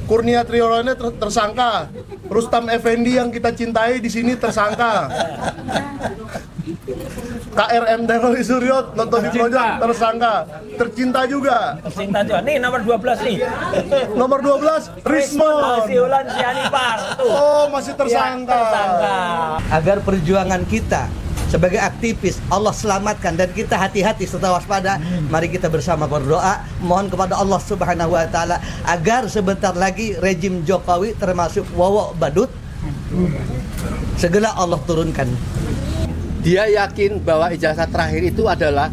Kurnia Triolono tersangka. Rustam Effendi yang kita cintai di sini tersangka. KRM Dewi Suryo nonton di Projo tersangka. Tercinta juga. Tercinta juga. Nih nomor 12 nih. Nomor 12 Rismon. Siulan Sianipar. Oh, masih tersangka. Agar perjuangan kita sebagai aktivis Allah selamatkan dan kita hati-hati serta waspada. Mari kita bersama berdoa mohon kepada Allah Subhanahu wa taala agar sebentar lagi rejim Jokowi termasuk Wowo Badut segera Allah turunkan. Dia yakin bahwa ijazah terakhir itu adalah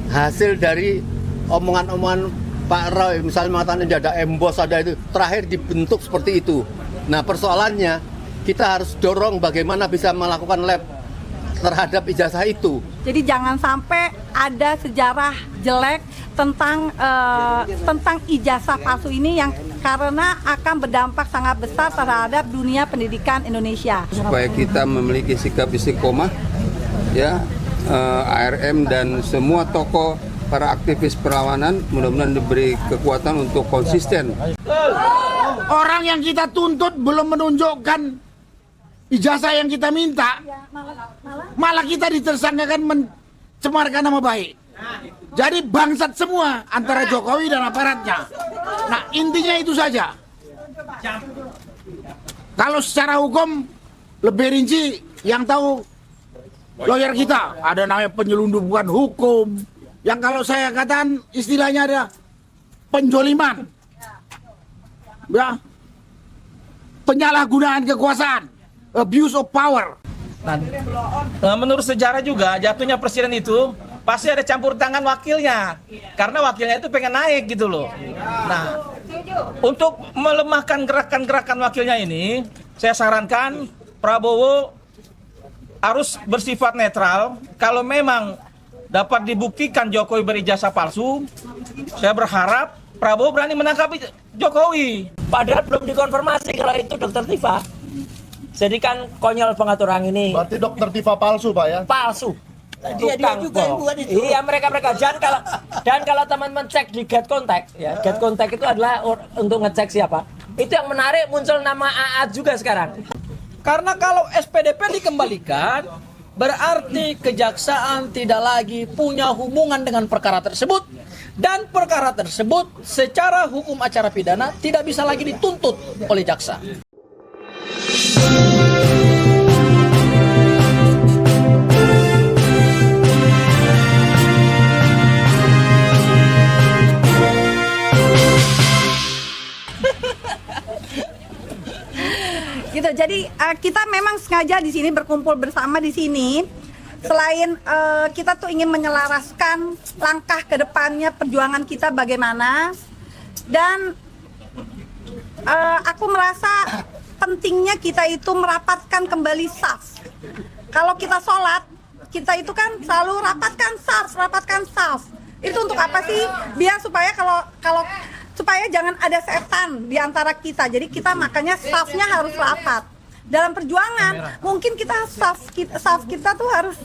hasil dari omongan-omongan Pak Roy, misalnya mengatakan ada embos, ada itu, terakhir dibentuk seperti itu. Nah persoalannya, kita harus dorong bagaimana bisa melakukan lab terhadap ijazah itu. Jadi jangan sampai ada sejarah jelek tentang ijazah palsu ini yang karena akan berdampak sangat besar terhadap dunia pendidikan Indonesia. Supaya kita memiliki sikap istiqomah, ya, ARM dan semua tokoh para aktivis perlawanan mudah-mudahan diberi kekuatan untuk konsisten. Orang yang kita tuntut belum menunjukkan ijazah yang kita minta, malah kita ditersangkakan mencemarkan nama baik. Jadi bangsat semua antara Jokowi dan aparatnya. Nah intinya itu saja. Kalau secara hukum lebih rinci yang tahu lawyer kita, ada namanya penyelundupan hukum. Yang kalau saya katakan istilahnya ada penjoliman, ya, penyalahgunaan kekuasaan, abuse of power. Nah, menurut sejarah juga jatuhnya presiden itu pasti ada campur tangan wakilnya, karena wakilnya itu pengen naik gitu loh. Nah, untuk melemahkan gerakan-gerakan wakilnya ini, saya sarankan Prabowo harus bersifat netral. Kalau memang dapat dibuktikan Jokowi berijazah palsu, saya berharap Prabowo berani menangkap Jokowi. Padahal belum dikonfirmasi kalau itu Dokter Tifa. Jadi kan konyol pengaturan ini. Berarti Dokter Tifa palsu, Pak ya? Palsu. Dia juga yang buat itu. Iya mereka. Dan kalau teman-teman cek di Get Contact, ya Get Contact itu adalah untuk ngecek siapa. Itu yang menarik muncul nama AA juga sekarang. Karena kalau SPDP dikembalikan, berarti kejaksaan tidak lagi punya hubungan dengan perkara tersebut. Dan perkara tersebut secara hukum acara pidana tidak bisa lagi dituntut oleh jaksa. Gitu. Jadi kita memang sengaja di sini berkumpul bersama di sini. Selain kita tuh ingin menyelaraskan langkah ke depannya perjuangan kita bagaimana. Dan aku merasa pentingnya kita itu merapatkan kembali saf. Kalau kita sholat, kita itu kan selalu rapatkan saf. Itu untuk apa sih? Biar supaya supaya jangan ada setan di antara kita. Jadi kita makanya safnya harus rapat. Dalam perjuangan, mungkin kita saf kita tuh harus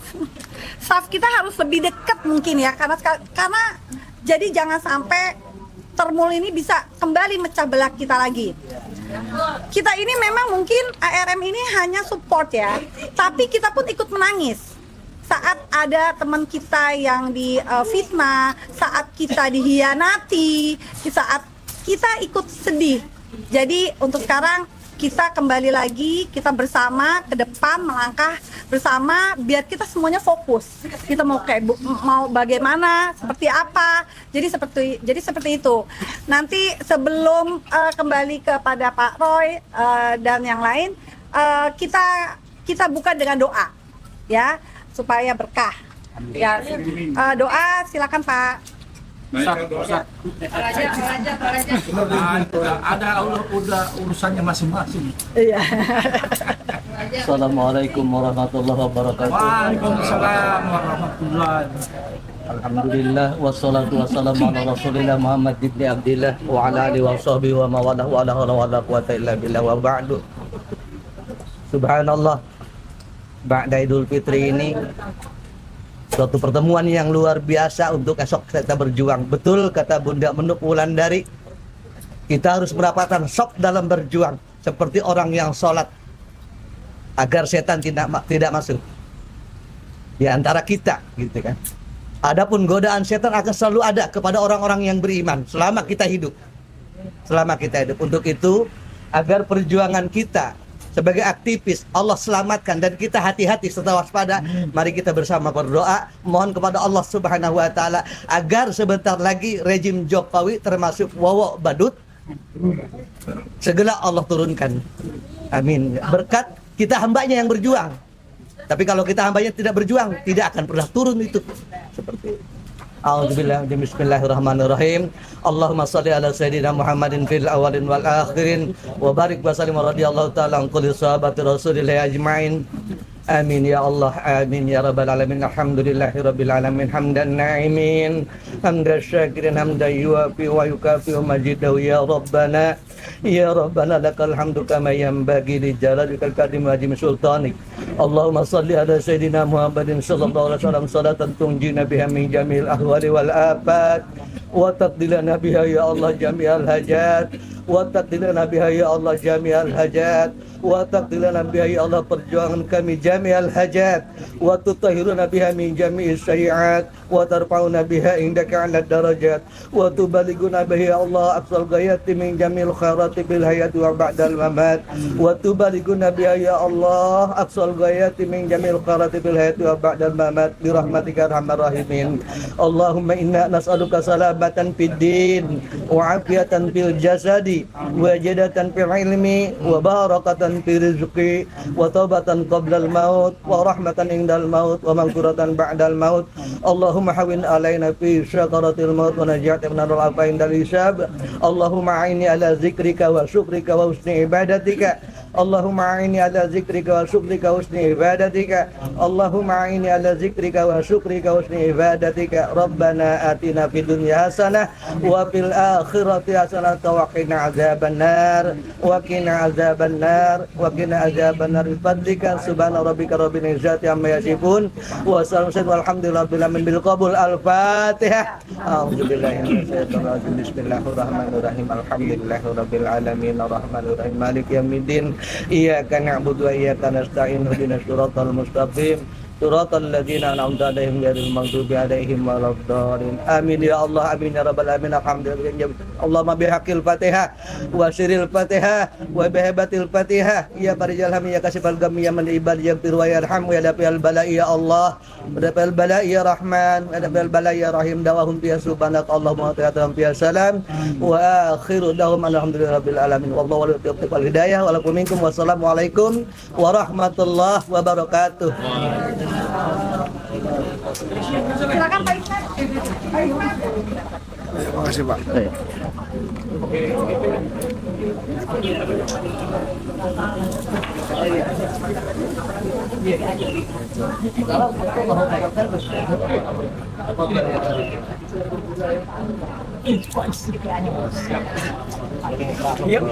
lebih dekat mungkin ya, karena jadi jangan sampai termul ini bisa kembali mecah belah kita lagi. Kita ini memang mungkin ARM ini hanya support ya, tapi kita pun ikut menangis saat ada teman kita yang difitnah, saat kita dihianati, saat kita ikut sedih. Jadi untuk sekarang kita kembali lagi, kita bersama ke depan melangkah bersama biar kita semuanya fokus. Kita mau bagaimana, seperti apa. Jadi seperti itu. Nanti sebelum kembali kepada Pak Roy dan yang lain, kita buka dengan doa ya, supaya berkah. Ya, doa silakan Pak. Ada udah urusannya masing-masing. Iya. Assalamualaikum warahmatullahi wabarakatuh. Waalaikumsalam warahmatullahi. Alhamdulillah wassalatu wassalamu ala Rasulillah Muhammad ibn Abdillah wa ala alihi wa sahbihi wa mawalah wa la haula wa la quwata illa billah wa ba'du. Subhanallah. Ba'da Idul Fitri ini suatu pertemuan yang luar biasa untuk esok kita berjuang. Betul kata Bunda Menuk Wulandari, Kita harus merapatkan saf dalam berjuang seperti orang yang sholat agar setan tidak masuk di antara kita, gitu kan. Adapun godaan setan akan selalu ada kepada orang-orang yang beriman selama kita hidup. Untuk itu, agar perjuangan kita sebagai aktivis Allah selamatkan dan kita hati-hati serta waspada, mari kita bersama berdoa mohon kepada Allah Subhanahu wa taala agar sebentar lagi rejim Jokowi termasuk Wowo Badut segera Allah turunkan. Amin. Berkat kita hambanya yang berjuang. Tapi kalau kita hambanya tidak berjuang, tidak akan pernah turun itu. Seperti itu. A'udzubillahi bismillahirrahmanirrahim. Allahumma shalli ala sayyidina Muhammadin fil awwalin wal akhirin wa barik wa sallim radhiyallahu ta'ala an kulli sahabati Rasulillah ajmain. Amin ya Allah, amin ya rabbal alamin. Alhamdulillahi rabbil alamin hamdan na'imin hamdan syakirin hamdan yuwafi wa yukafi majidahu ya rabbana lakal hamdu kama yanbaghi li jalalikal karim wa ajim sultanik. Allahumma salli ala sayyidina Muhammadin sallallahu alaihi wasallam salatan tunjina biha min jamil ahwali wal afat wa taqdilana biha ya Allah jami'al hajat wa taqdilana biha ya Allah jami'al hajat wa taqdilana biha ya Allah perjuangan kami jami'al hajat wa tutahhiruna biha min jami'is sayyi'at wa tarfa'una biha indaka 'ala darajat wa tubalighuna biha ya Allah aqsal ghayati min jamil khairati bil hayati wa ba'dal mamat wa tubalighuna biha ya Allah aqsal ghayati min jamil khairati bil hayati wa ba'dal mamat bi rahmatika arhamar rahimin. Allahumma inna nas'aluka salamatan fid din wa 'afiyatan fil jasadi wa jadatan fil ilmi wa barakatan fi rizqi wa taubatan qabla al-maut wa rahmatan indal maut wa maghfiratan ba'dal maut. Allahumma hawin alaina fi syakaratil maut wa najatan min al-afa indal hisab. Allahumma a'inni ala zikrika wa syukrika wa husni ibadatika. Allahumma a'inni ala zikrika wa syukrika wa husni ibadatika. Allahumma a'inni ala zikrika wa syukrika wa husni ibadatika. Rabbana atina fid dunya hasanah wa fil akhirati hasanah wa qina azaban nar wa qina azaban nar wa qina azaban nar bi fadlika subhana rabbika rabbil izzati amma yasifun wa salamun walhamdulillahi alamin bil qabul. Al-Fatihah. A'udzubillahi minasyaitonir rajim. Bismillahirrahmanirrahim. Alhamdulillahi rabbil alamin arrahmanir rahim maliki yaumiddin. Iyyaka na'budu wa iyyaka nasta'in ihdinas siratal mustaqim siratal ladzina an'amta 'alaihim ghairil maghdubi 'alaihim waladdallin. Amin ya Allah, amin ya rabbal alamin. Alhamdulillah. Allahumma bihaqqil Fatihah wa sirril Fatihah wa bihabatil Fatihah ya farijal hammi ya kasifal ghammi ya man ibad yaghfir wa yarham ya dafil bala'i ya Allah wa dafil bala'i ya Rahman wa dafil bala'i ya Rahim dawahum fiya subhanak Allahumma wa ta'ala fiya salam wa akhiru dahum alhamdulillahi rabbil alamin wallahu wal tawfiq wal hidayah wa lakum minkum wassalamu alaikum warahmatullahi wabarakatuh. Silakan Pak Ismail. Terima kasih Pak.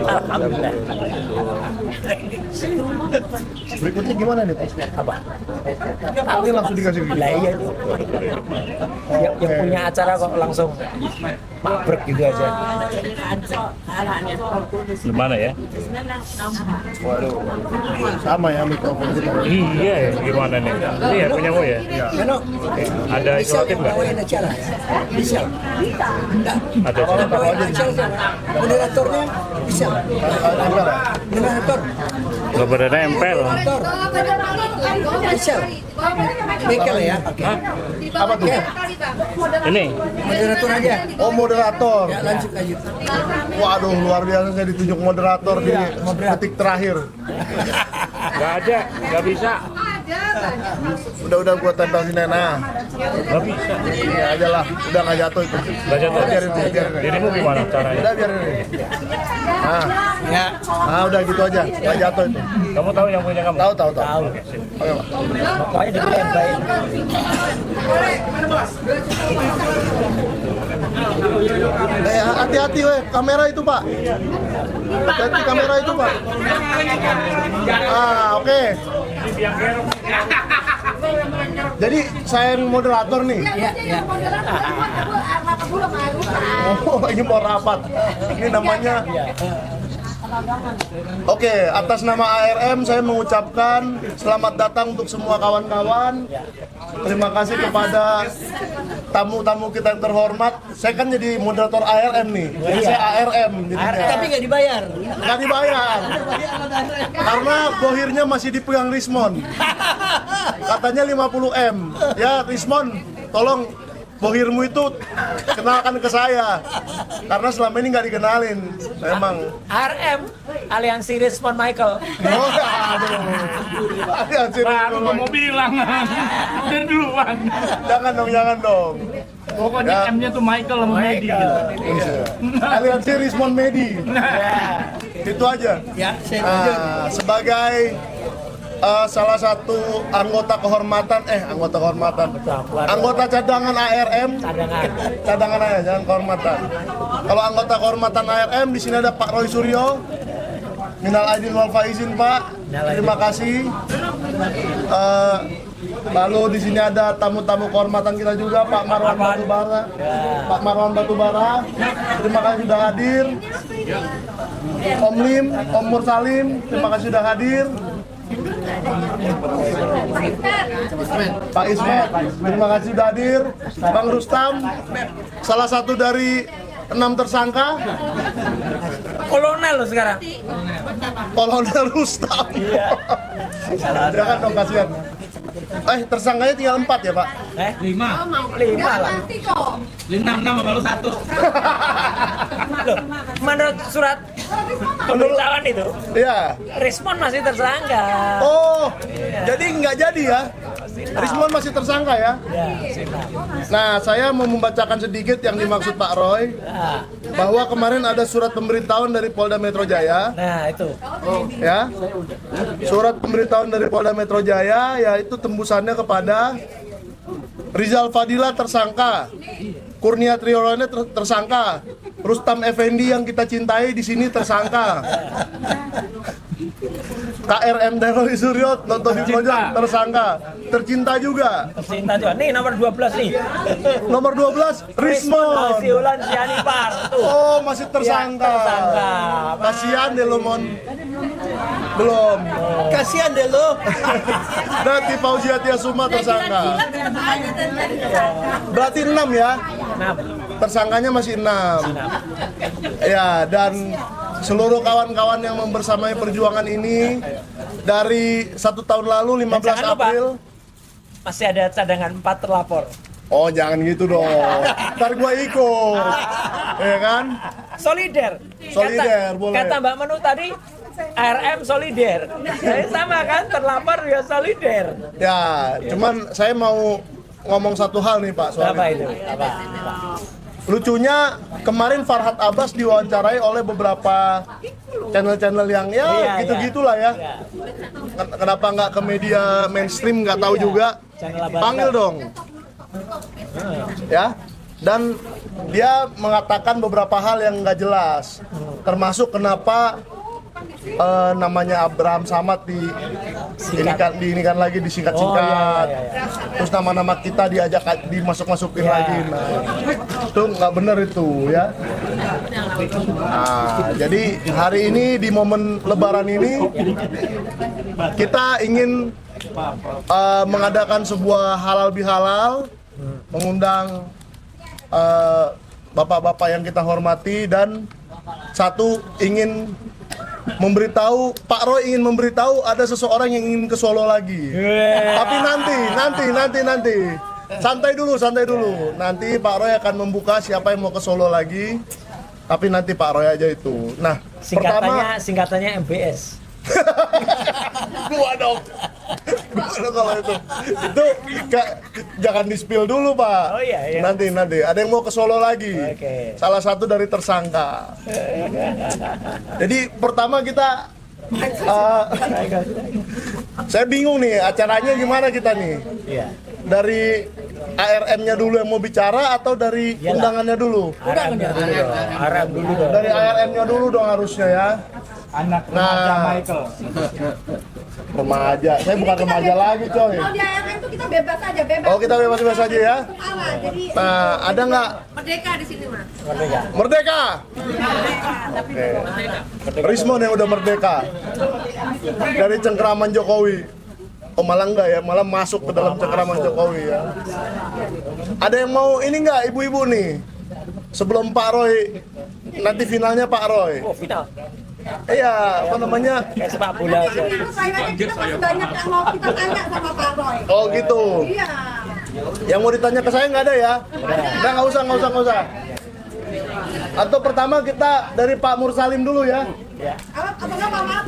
Alhamdulillah. Berikutnya gimana nih Pak? Apa? Ini langsung dikasih gitu. Lah iya. Yang punya acara kok langsung mabrek gitu aja. Gimana ya? Waduh. Sama ya mikrofon kita. Iya ya, gimana nih? Ini ya punya ya? Iya. Ada isolatif nggak? Bisa. Ada isolatif. Moderatornya bisa. Moderator. Nggak pada nempel. Bisa. Bekel ya. Oke. Apa tuh? Ini Moderator aja. Oh moderator. Ya lanjut aja. Waduh luar biasa saya ditunjuk moderator di detik terakhir. nggak ada, nggak bisa. Udah gua tempel si Nena. Nggak bisa. Ini aja lah, udah nggak jatuh itu. Nggak jatuh. Biarin. Dirimu gimana caranya? Udah biarin ini. Udah gitu aja, nggak jatuh itu. Kamu tahu yang punya kamu? Tahu. Tahu. Oke Pak. Pokoknya dibeli yang baik. Hati-hati weh, kamera itu Pak. Hati-hati kamera itu Pak. Oke. Jadi saya yang moderator nih. Oh, ini mau rapat. Ini namanya. Oke, atas nama ARM saya mengucapkan selamat datang untuk semua kawan-kawan. Terima kasih kepada tamu-tamu kita yang terhormat. Saya kan jadi moderator ARM nih. Jadi saya ARM. Tapi nggak dibayar. Nggak dibayar. Karena bohirnya masih dipegang Rismon. Katanya 50M. Ya, Rismon, tolong bohirmu itu kenalkan ke saya. Karena selama ini nggak dikenalin. Memang. RM, Aliansi Rismon Michael. Oh, aduh. Aliansi Rismon. Mau bilang dan duluan. Jangan dong. Pokoknya M-nya tuh Michael sama Medi gitu. Aliansi Rismon Medi. Itu aja. Nah, sebagai salah satu anggota cadangan ARM, cadangan aja, jangan kehormatan. Kalau anggota kehormatan ARM di sini ada Pak Roy Suryo, minal aidin wal faizin Pak, terima kasih. Lalu di sini ada tamu-tamu kehormatan kita juga, Pak Marwan Batubara, terima kasih sudah hadir. Om Lim, Om Mursalim, terima kasih sudah hadir. Pak Ismet, terima kasih sudah hadir. Bang Rustam, salah satu dari 6 tersangka. Kolonel lo sekarang. Kolonel Rustam. Jangan dong, kasihan. Tersangkanya tinggal 4 ya Pak? 5 lah. 6 baru 1. Loh, menurut surat pemberitahuan itu, Iya. Rismon masih tersangka. Oh, jadi nggak jadi ya? Rismon masih tersangka ya? Nah, saya mau membacakan sedikit yang dimaksud Pak Roy, bahwa kemarin ada surat pemberitahuan dari Polda Metro Jaya. Nah, itu. Ya, surat pemberitahuan dari Polda Metro Jaya, yaitu tembusannya kepada Rizal Fadila tersangka, Kurnia Triolone tersangka, Rustam Effendi yang kita cintai di sini tersangka, KRM Dewi Suryo, Nonton di Project tersangka, tercinta juga. Tercinta juga. Nih nomor 12 nih. Nomor 12 Rismon. Siulan Sianipar. Oh, masih tersangka. Ya, tersangka. Kasihan deh lo, Mon. Belum. Kasihan deh lo. Berarti Fauzia Tiasuma tersangka. Berarti 6 ya? 6. Tersangkanya masih 6. Ya, dan seluruh kawan-kawan yang membersamai perjuangan ini dari 1 tahun lalu 15 Jangan lupa, April. masih ada cadangan 4 terlapor. Oh, jangan gitu dong. Ntar gua ikut. Ya kan? Solider. Solider, boleh. Kata Mbak Manu tadi, ARM solider. Saya sama kan, terlapor ya solider. Ya, cuman saya mau ngomong satu hal nih Pak soal Apa itu. itu? Apa? Lucunya kemarin Farhad Abbas diwawancarai oleh beberapa channel-channel yang ya gitu-gitulah ya. Kenapa nggak ke media mainstream nggak tahu juga. Panggil dong. Ya. Dan dia mengatakan beberapa hal yang nggak jelas. Termasuk kenapa namanya Abraham Samad diinikan lagi disingkat-singkat. Terus nama-nama kita dimasuk-masukin lagi. Nah, itu nggak benar itu ya. Nah, jadi hari ini di momen Lebaran ini kita ingin mengadakan sebuah halal bihalal, mengundang bapak-bapak yang kita hormati, dan satu ingin memberitahu, Pak Roy ingin memberitahu ada seseorang yang ingin ke Solo lagi. Tapi nanti. Santai dulu. Nanti Pak Roy akan membuka siapa yang mau ke Solo lagi. Tapi nanti Pak Roy aja itu. Nah, Singkatannya MBS. Gua dong kalau itu jangan di-spill dulu Pak. Oh iya. Nanti ada yang mau ke Solo lagi. Oke. Salah satu dari tersangka. Jadi pertama kita saya bingung nih acaranya gimana kita nih. Iya. Dari ARM-nya dulu yang mau bicara atau dari undangannya dulu? ARM dulu. Dari ARM-nya dulu dong harusnya ya. Anak remaja Michael. Remaja, saya bukan remaja lagi coy. Kalau di ARM itu kita bebas aja, bebas. Oh kita bebas-bebas aja ya. Salah, jadi Nah ada nggak merdeka di sini mas. merdeka? Rismon yang udah merdeka dari cengkeraman Jokowi. Oh malah enggak ya, malah masuk ke dalam cengkeraman Jokowi ya. Ada yang mau ini nggak ibu-ibu nih? Sebelum Pak Roy, nanti finalnya Pak Roy. Oh, final. Iya, apa namanya? Kayak sepak bola. Kita masih banyak yang mau kita tanya sama Pak Roy. Oh gitu. Iya. Yang mau ditanya ke saya nggak ada ya? Udah nggak usah. Atau pertama kita dari Pak Mursalim dulu ya. Apa nggak Pak Mas?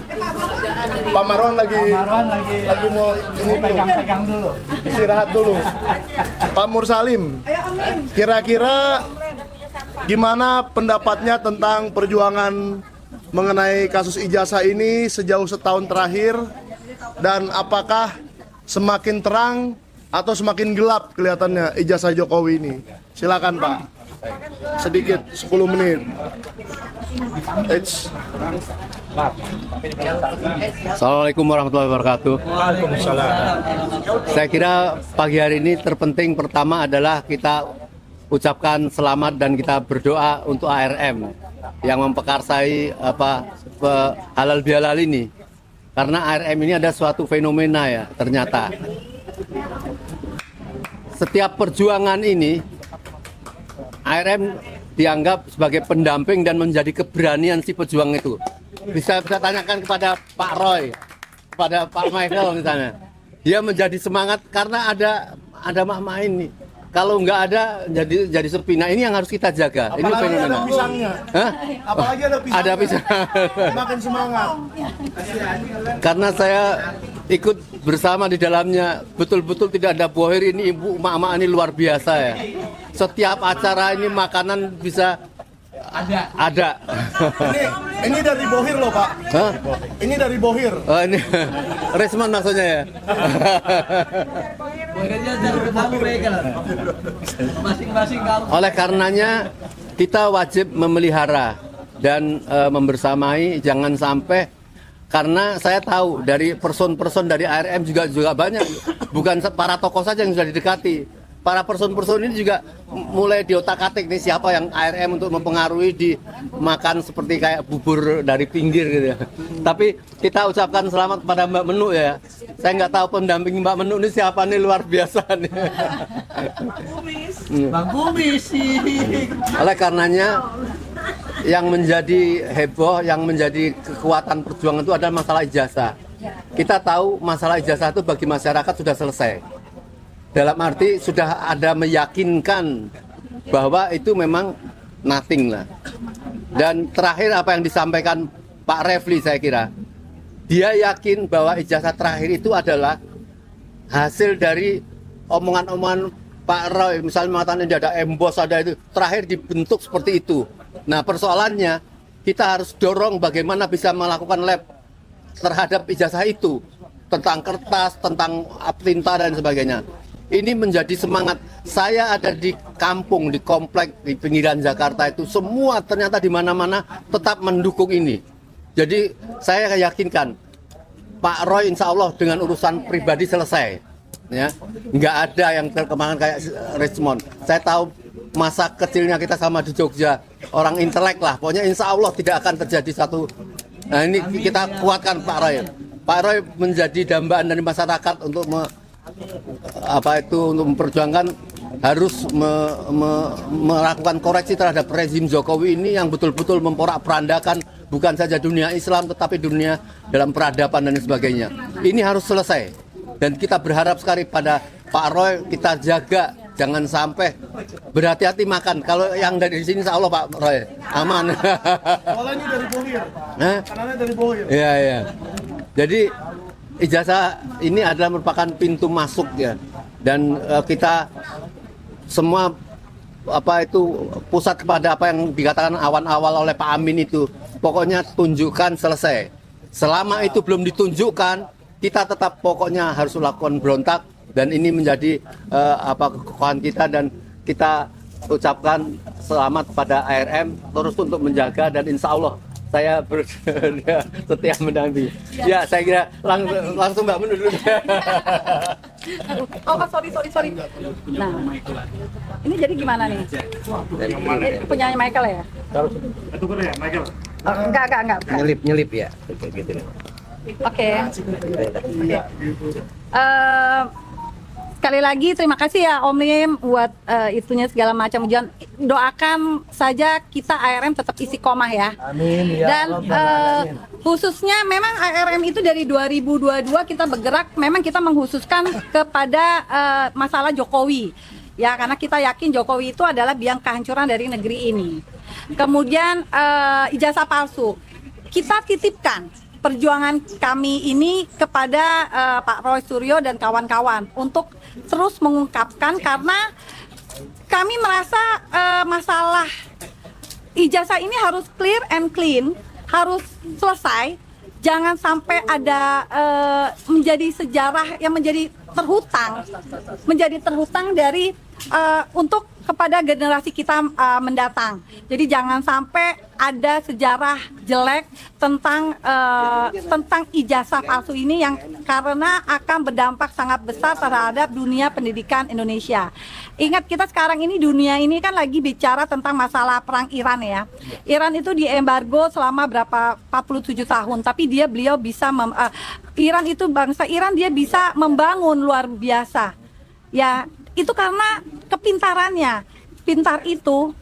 Pak Marwan lagi mau ini pegang dulu. Istirahat dulu. Pak Mursalim, Ayo Amin. kira-kira gimana pendapatnya tentang perjuangan mengenai kasus ijazah ini sejauh setahun terakhir, dan apakah semakin terang atau semakin gelap kelihatannya ijazah Jokowi ini? Silakan Pak, sedikit 10 menit. Assalamualaikum warahmatullahi wabarakatuh. Waalaikumsalam. Saya kira pagi hari ini terpenting pertama adalah kita ucapkan selamat dan kita berdoa untuk ARM yang memperkarsai halal bihalal ini. Karena ARM ini ada suatu fenomena ya, ternyata. Setiap perjuangan ini ARM dianggap sebagai pendamping dan menjadi keberanian si pejuang itu. Bisa tanyakan kepada Pak Roy, kepada Pak Michael misalnya. Dia menjadi semangat karena ada mama ini. Kalau nggak ada jadi sepi. Nah ini yang harus kita jaga. Apalagi ini fenomena. ada pisangnya. Hah? Apalagi ada pisang. Ada pisang. Makin semangat. Karena saya ikut bersama di dalamnya, betul-betul tidak ada bohir. Ini ibu emak-emak ini luar biasa ya. Setiap acara ini makanan bisa ada. Ini dari Bohir loh Pak. Hah? Ini dari Bohir. Oh, ini Resman maksudnya ya. Oleh karenanya kita wajib memelihara dan membersamai, jangan sampai, karena saya tahu dari person-person dari ARM juga banyak, bukan para tokoh saja yang sudah didekati. Para person-person ini juga mulai diotak-atik nih siapa yang ARM untuk mempengaruhi dimakan seperti kayak bubur dari pinggir gitu ya. Tapi kita ucapkan selamat pada Mbak Menu ya. Saya nggak tahu pendamping Mbak Menu ini siapa nih, luar biasa nih. Bang Bumi sih. Oleh karenanya yang menjadi heboh, yang menjadi kekuatan perjuangan itu adalah masalah ijazah. Kita tahu masalah ijazah itu bagi masyarakat sudah selesai. Dalam arti sudah ada meyakinkan bahwa itu memang nothing lah. Dan terakhir apa yang disampaikan Pak Refli, saya kira dia yakin bahwa ijazah terakhir itu adalah hasil dari omongan-omongan Pak Roy, misalnya mengatakan ada embos, ada itu, terakhir dibentuk seperti itu. Nah persoalannya kita harus dorong bagaimana bisa melakukan lab terhadap ijazah itu, tentang kertas, tentang tinta dan sebagainya. Ini menjadi semangat. Saya ada di kampung, di komplek, di pinggiran Jakarta itu, semua ternyata di mana-mana tetap mendukung ini. Jadi saya yakinkan Pak Roy insya Allah dengan urusan pribadi selesai. Ya, nggak ada yang terkembangan kayak Richmond. Saya tahu masa kecilnya kita sama di Jogja, orang intelek lah. Pokoknya insya Allah tidak akan terjadi satu. Nah ini kita kuatkan Pak Roy. Pak Roy menjadi dambaan dari masyarakat untuk untuk memperjuangkan, harus melakukan koreksi terhadap rezim Jokowi ini yang betul-betul memporak-perandakan bukan saja dunia Islam tetapi dunia dalam peradaban dan sebagainya. Ini harus selesai dan kita berharap sekali pada Pak Roy, kita jaga jangan sampai, berhati-hati makan. Kalau yang dari sini insya Allah Pak Roy aman. Soalnya ini dari Bohir. Kanannya dari Bohir. Iya iya. Jadi ijazah ini adalah merupakan pintu masuk ya, dan kita semua pusat kepada apa yang dikatakan awal-awal oleh Pak Amin itu, pokoknya tunjukkan selesai. Selama itu belum ditunjukkan, kita tetap pokoknya harus melakukan berontak, dan ini menjadi kekuatan kita, dan kita ucapkan selamat pada ARM terus untuk menjaga, dan insya Allah saya bersedia setia mendampingi. Ya, saya kira langsung Mbak Menur dulu. Oh, sorry. Nah, ini jadi gimana nih? Ini punyanya Michael ya? Oh, enggak. Nyelip ya. Gitu. Oke. Sekali lagi terima kasih ya Om Lim buat itunya segala macam ujian. Doakan saja kita ARM tetap istiqomah ya. Amin ya. Dan khususnya memang ARM itu dari 2022 kita bergerak, memang kita mengkhususkan kepada masalah Jokowi. Ya, karena kita yakin Jokowi itu adalah biang kehancuran dari negeri ini. Kemudian ijazah palsu. Kita titipkan perjuangan kami ini kepada Pak Roy Suryo dan kawan-kawan untuk terus mengungkapkan, karena kami merasa masalah ijazah ini harus clear and clean, harus selesai, jangan sampai ada menjadi sejarah yang menjadi terhutang dari untuk kepada generasi kita mendatang. Jadi jangan sampai ada sejarah jelek tentang ijazah palsu ini, yang karena akan berdampak sangat besar terhadap dunia pendidikan Indonesia. Ingat, kita sekarang ini dunia ini kan lagi bicara tentang masalah perang Iran ya. Iran itu diembargo selama berapa 47 tahun, tapi beliau bisa Iran itu bangsa Iran dia bisa membangun luar biasa. Ya, itu karena kepintarannya. Pintar itu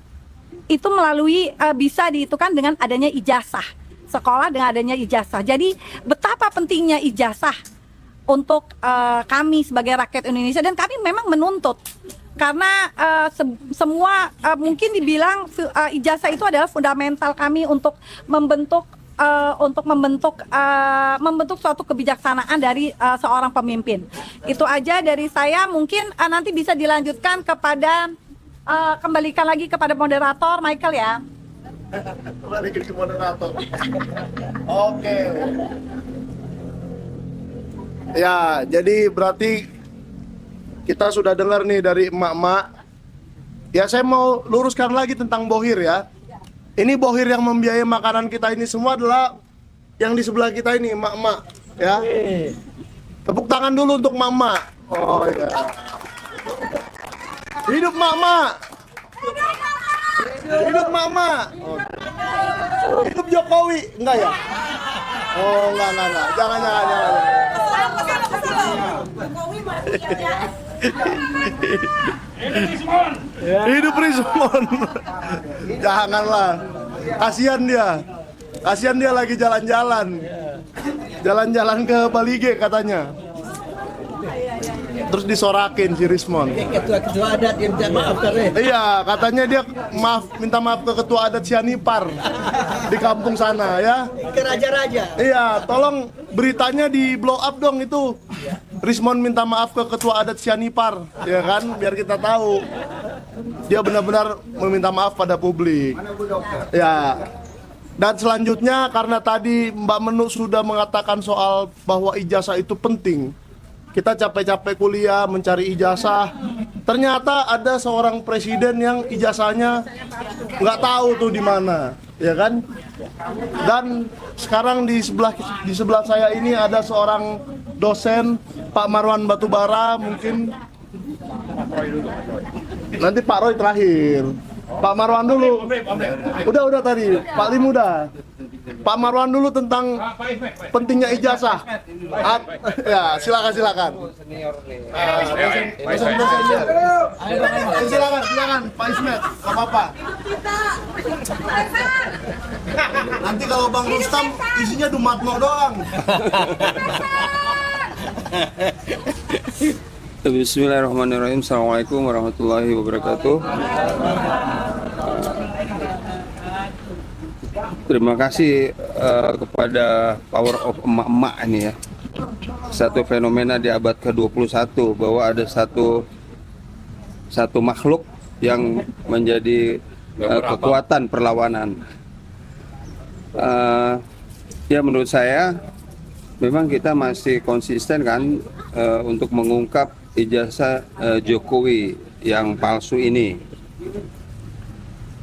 melalui bisa dihitungkan dengan adanya ijazah. Sekolah dengan adanya ijazah. Jadi betapa pentingnya ijazah untuk kami sebagai rakyat Indonesia, dan kami memang menuntut. Karena semua mungkin dibilang ijazah itu adalah fundamental kami untuk membentuk suatu kebijaksanaan dari seorang pemimpin. Itu aja dari saya. Mungkin nanti bisa dilanjutkan kepada kembalikan lagi kepada moderator Michael ya. Balikin ke moderator. Oke. Ya, jadi berarti kita sudah dengar nih dari emak-emak. Ya, saya mau luruskan lagi tentang bohir ya. Ini bohir yang membiayai makanan kita ini semua adalah yang di sebelah kita ini, emak-emak ya. Tepuk tangan dulu untuk emak-emak. Oh ya. Hidup emak-emak. Hidup emak-emak. Hidup Jokowi, enggak ya? Oh, enggak. Jangan. Hidup Rismon. Janganlah. Kasihan dia lagi jalan-jalan. Jalan-jalan ke Balige katanya. Terus disorakin si Rismon. Ketua adat yang minta maaf karena. Iya, katanya dia minta maaf ke ketua adat Sianipar di kampung sana ya. Ke raja-raja. Iya, tolong beritanya di blow up dong itu. Rismon minta maaf ke ketua adat Sianipar, ya kan? Biar kita tahu. Dia benar-benar meminta maaf pada publik. Ya. Dan selanjutnya, karena tadi Mbak Menuk sudah mengatakan soal bahwa ijazah itu penting. Kita capek-capek kuliah mencari ijazah. Ternyata ada seorang presiden yang ijazahnya nggak tahu tuh di mana, ya kan? Dan sekarang di sebelah saya ini ada seorang dosen, Pak Marwan Batubara, mungkin nanti Pak Roy terakhir. Pak Marwan dulu. Udah tadi. Pak Lim udah. Pak Marwan dulu tentang pentingnya ijazah. Ya, silakan. Silakan Pak Ismet, nggak apa-apa. Nanti kalau Bang Rustam isinya Dumatno doang. Bismillahirrahmanirrahim. Assalamualaikum warahmatullahi wabarakatuh. Terima kasih kepada power of emak-emak ini ya. Satu fenomena di abad ke-21 bahwa ada satu makhluk yang menjadi kekuatan perlawanan. Ya, menurut saya memang kita masih konsisten kan untuk mengungkap ijazah Jokowi yang palsu ini.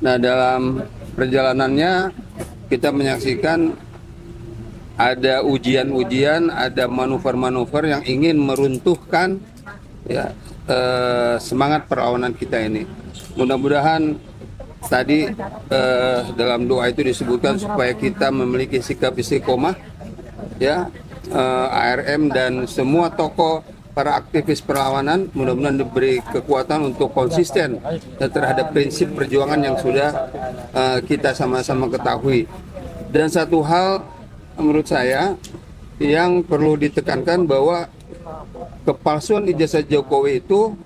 Nah, dalam perjalanannya kita menyaksikan ada ujian-ujian, ada manuver-manuver yang ingin meruntuhkan ya semangat perlawanan kita ini. Mudah-mudahan tadi dalam doa itu disebutkan supaya kita memiliki sikap istiqomah, ya, ARM dan semua tokoh para aktivis perlawanan mudah-mudahan diberi kekuatan untuk konsisten terhadap prinsip perjuangan yang sudah kita sama-sama ketahui. Dan satu hal menurut saya yang perlu ditekankan bahwa kepalsuan ijazah Jokowi itu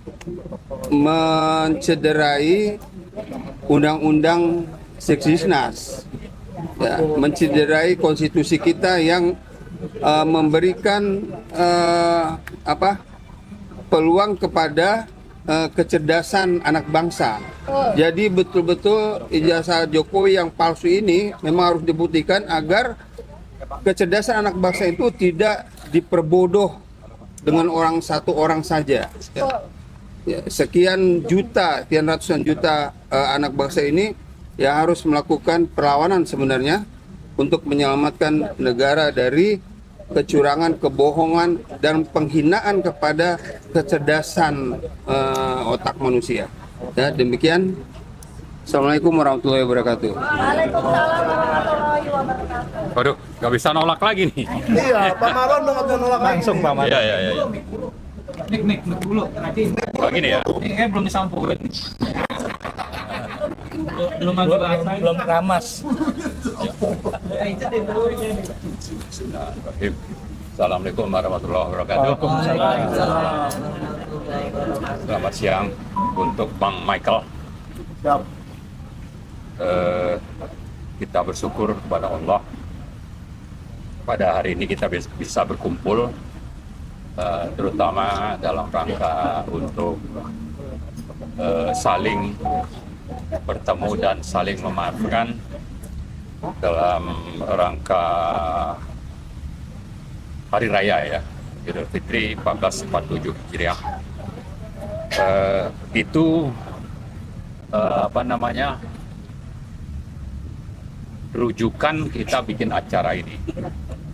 mencederai undang-undang Seksisnas, ya, mencederai konstitusi kita yang memberikan peluang kepada kecerdasan anak bangsa. Jadi betul-betul ijazah Jokowi yang palsu ini memang harus dibuktikan agar kecerdasan anak bangsa itu tidak diperbodoh dengan satu orang saja. Ya, sekian ratusan juta anak bangsa ini ya harus melakukan perlawanan sebenarnya untuk menyelamatkan negara dari kecurangan, kebohongan, dan penghinaan kepada kecerdasan otak manusia. Ya, demikian. Assalamualaikum warahmatullahi wabarakatuh. Waalaikumsalam warahmatullahi wabarakatuh. Waduh, nggak bisa nolak lagi nih. Iya, Pak Marwan udah nggak bisa nolak lagi. Langsung Pak Marwan. Iya. Nik dulu. Nanti Begini ya. ini belum disampurin. belum ramas. Assalamualaikum warahmatullahi wabarakatuh. Selamat siang untuk Bang Michael. Siap. Kita bersyukur kepada Allah pada hari ini kita bisa berkumpul, terutama dalam rangka untuk saling bertemu dan saling memaafkan dalam rangka Hari Raya ya, Idul Fitri 1447 Hijriah. Itu rujukan kita bikin acara ini.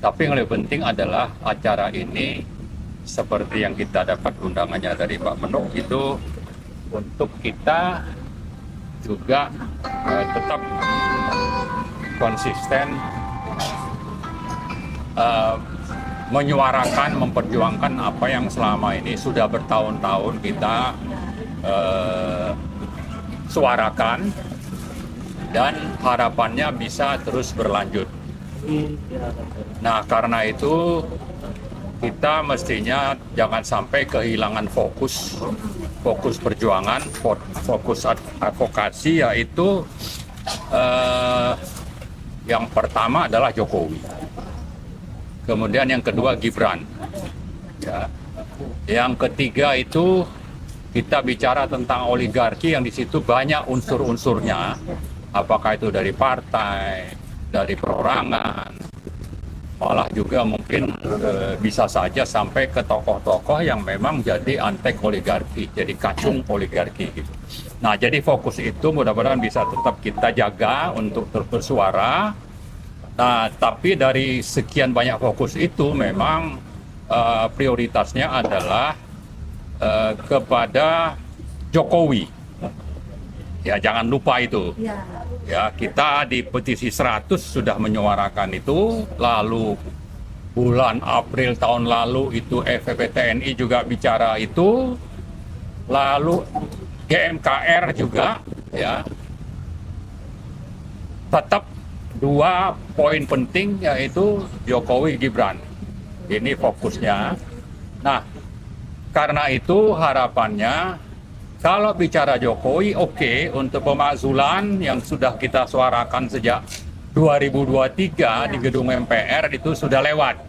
Tapi yang lebih penting adalah acara ini seperti yang kita dapat undangannya dari Pak Menuk itu untuk kita juga tetap konsisten menyuarakan, memperjuangkan apa yang selama ini sudah bertahun-tahun kita suarakan dan harapannya bisa terus berlanjut. Nah, karena itu kita mestinya jangan sampai kehilangan fokus perjuangan, fokus advokasi, yaitu yang pertama adalah Jokowi. Kemudian yang kedua Gibran. Ya. Yang ketiga itu kita bicara tentang oligarki yang di situ banyak unsur-unsurnya. Apakah itu dari partai, dari perorangan, malah juga mungkin bisa saja sampai ke tokoh-tokoh yang memang jadi antek oligarki, jadi kacung oligarki gitu. Nah, jadi fokus itu mudah-mudahan bisa tetap kita jaga untuk terus bersuara. Nah, tapi dari sekian banyak fokus itu memang prioritasnya adalah kepada Jokowi. Ya, jangan lupa itu. Ya, kita di petisi 100 sudah menyuarakan itu. Lalu bulan April tahun lalu itu FVP TNI juga bicara itu. Lalu GMKR juga, ya. Tetap 2 poin penting yaitu Jokowi Gibran. Ini fokusnya. Nah, karena itu harapannya kalau bicara Jokowi, oke, untuk pemakzulan yang sudah kita suarakan sejak 2023 di gedung MPR itu sudah lewat.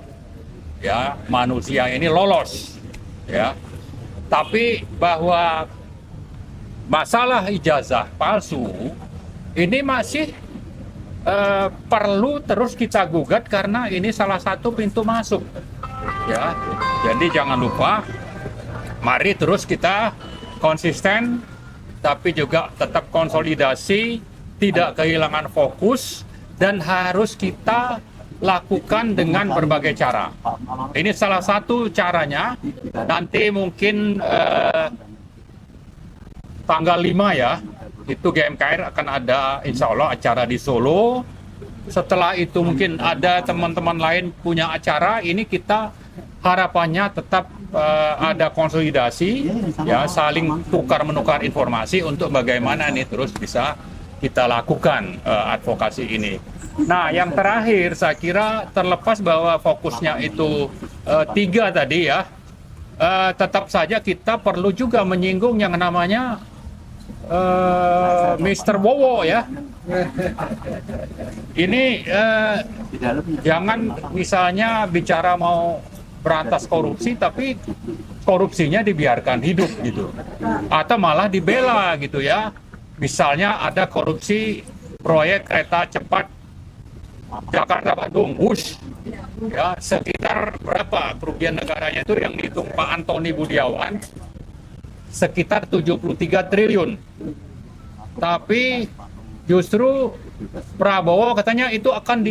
Ya, manusia ini lolos. Ya. Tapi bahwa masalah ijazah palsu ini masih perlu terus kita gugat karena ini salah satu pintu masuk. Ya. Jadi jangan lupa, mari terus kita konsisten, tapi juga tetap konsolidasi, tidak kehilangan fokus, dan harus kita lakukan dengan berbagai cara. Ini salah satu caranya. Nanti mungkin tanggal 5 ya, itu GMKR akan ada insya Allah acara di Solo. Setelah itu mungkin ada teman-teman lain punya acara. Ini kita harapannya tetap ada konsolidasi, ya, saling tukar menukar informasi untuk bagaimana ini terus bisa kita lakukan advokasi ini. Nah, yang terakhir saya kira terlepas bahwa fokusnya itu 3 tadi ya, tetap saja kita perlu juga menyinggung yang namanya Mr. Wowo ya. Ini jangan misalnya bicara mau berantas korupsi tapi korupsinya dibiarkan hidup gitu, atau malah dibela gitu ya. Misalnya ada korupsi proyek kereta cepat Jakarta-Bandung, WUS, ya, sekitar berapa kerugian negaranya itu yang dihitung Pak Antoni Budiawan, sekitar 73 triliun. Tapi justru Prabowo katanya itu akan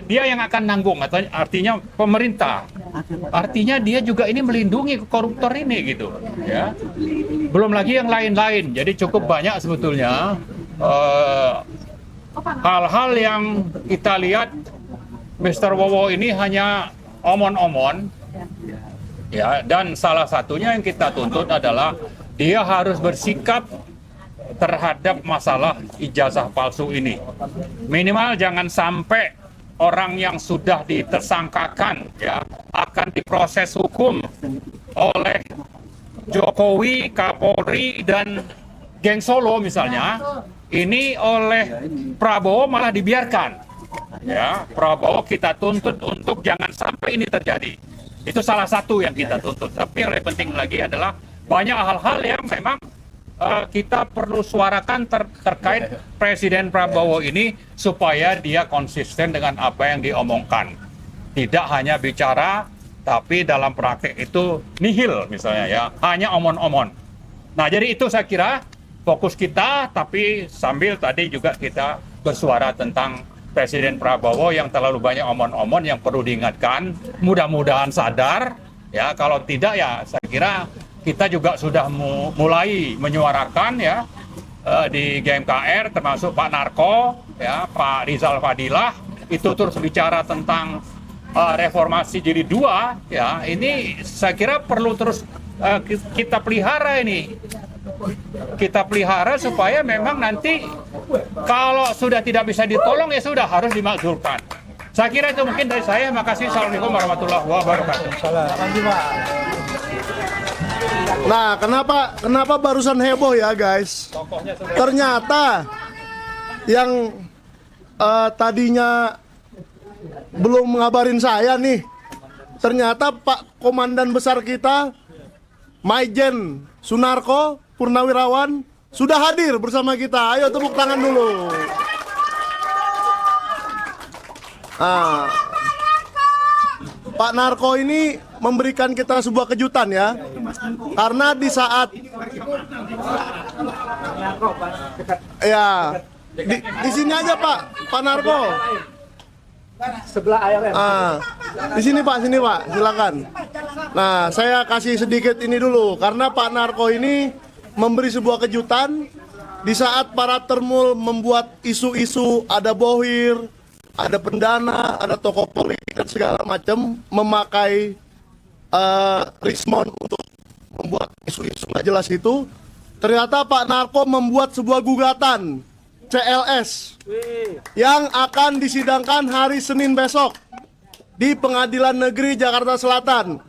dia yang akan nanggung, artinya pemerintah. Artinya dia juga ini melindungi koruptor ini gitu, ya. Belum lagi yang lain-lain. Jadi cukup banyak sebetulnya hal-hal yang kita lihat Mr. Wowo ini hanya omon-omon, ya, dan salah satunya yang kita tuntut adalah dia harus bersikap terhadap masalah ijazah palsu ini. Minimal jangan sampai orang yang sudah ditersangkakan ya akan diproses hukum oleh Jokowi, Kapolri, dan geng Solo misalnya. Ini oleh Prabowo malah dibiarkan. Ya, Prabowo kita tuntut untuk jangan sampai ini terjadi. Itu salah satu yang kita tuntut. Tapi yang lebih penting lagi adalah banyak hal-hal yang memang kita perlu suarakan terkait Presiden Prabowo ini supaya dia konsisten dengan apa yang diomongkan. Tidak hanya bicara, tapi dalam praktek itu nihil misalnya ya, hanya omon-omon. Nah, jadi itu saya kira fokus kita, tapi sambil tadi juga kita bersuara tentang Presiden Prabowo yang terlalu banyak omon-omon yang perlu diingatkan. Mudah-mudahan sadar, ya. Kalau tidak ya saya kira kita juga sudah mulai menyuarakan ya di GMKR, termasuk Pak Narko, ya, Pak Rizal Fadilah, itu terus bicara tentang reformasi jilid 2, ya. Ini saya kira perlu terus kita pelihara ini. Kita pelihara supaya memang nanti kalau sudah tidak bisa ditolong ya sudah harus dimakzulkan. Saya kira itu mungkin dari saya. Makasih. Assalamualaikum warahmatullahi wabarakatuh. Nah, kenapa barusan heboh ya guys? Ternyata yang tadinya belum ngabarin saya nih, ternyata Pak Komandan Besar kita, Maijen Sunarko Purnawirawan, sudah hadir bersama kita. Ayo tepuk tangan dulu. Nah, Pak Narko ini memberikan kita sebuah kejutan ya. Karena di saat ya di sini aja Pak Narko. Sebelah ARM. Di sini Pak, silakan. Nah, saya kasih sedikit ini dulu karena Pak Narko ini memberi sebuah kejutan di saat para termul membuat isu-isu, ada Bohir, ada pendana, ada tokoh politik dan segala macam memakai Rismon untuk membuat isu-isu nggak jelas itu. Ternyata Pak Narko membuat sebuah gugatan CLS yang akan disidangkan hari Senin besok di Pengadilan Negeri Jakarta Selatan.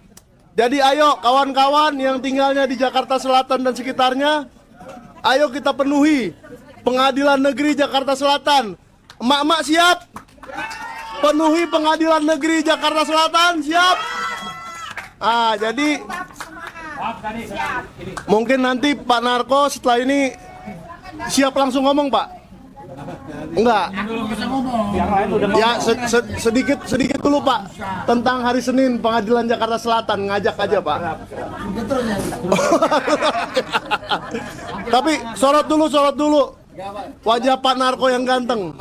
Jadi ayo kawan-kawan yang tinggalnya di Jakarta Selatan dan sekitarnya, ayo kita penuhi Pengadilan Negeri Jakarta Selatan. Emak-emak siap? Penuhi Pengadilan Negeri Jakarta Selatan, siap? Jadi mungkin nanti Pak Narko setelah ini siap langsung ngomong, Pak? Enggak. Ya sedikit dulu Pak tentang hari Senin Pengadilan Jakarta Selatan, ngajak aja Pak. Tapi sorot dulu wajah Pak Narko yang ganteng.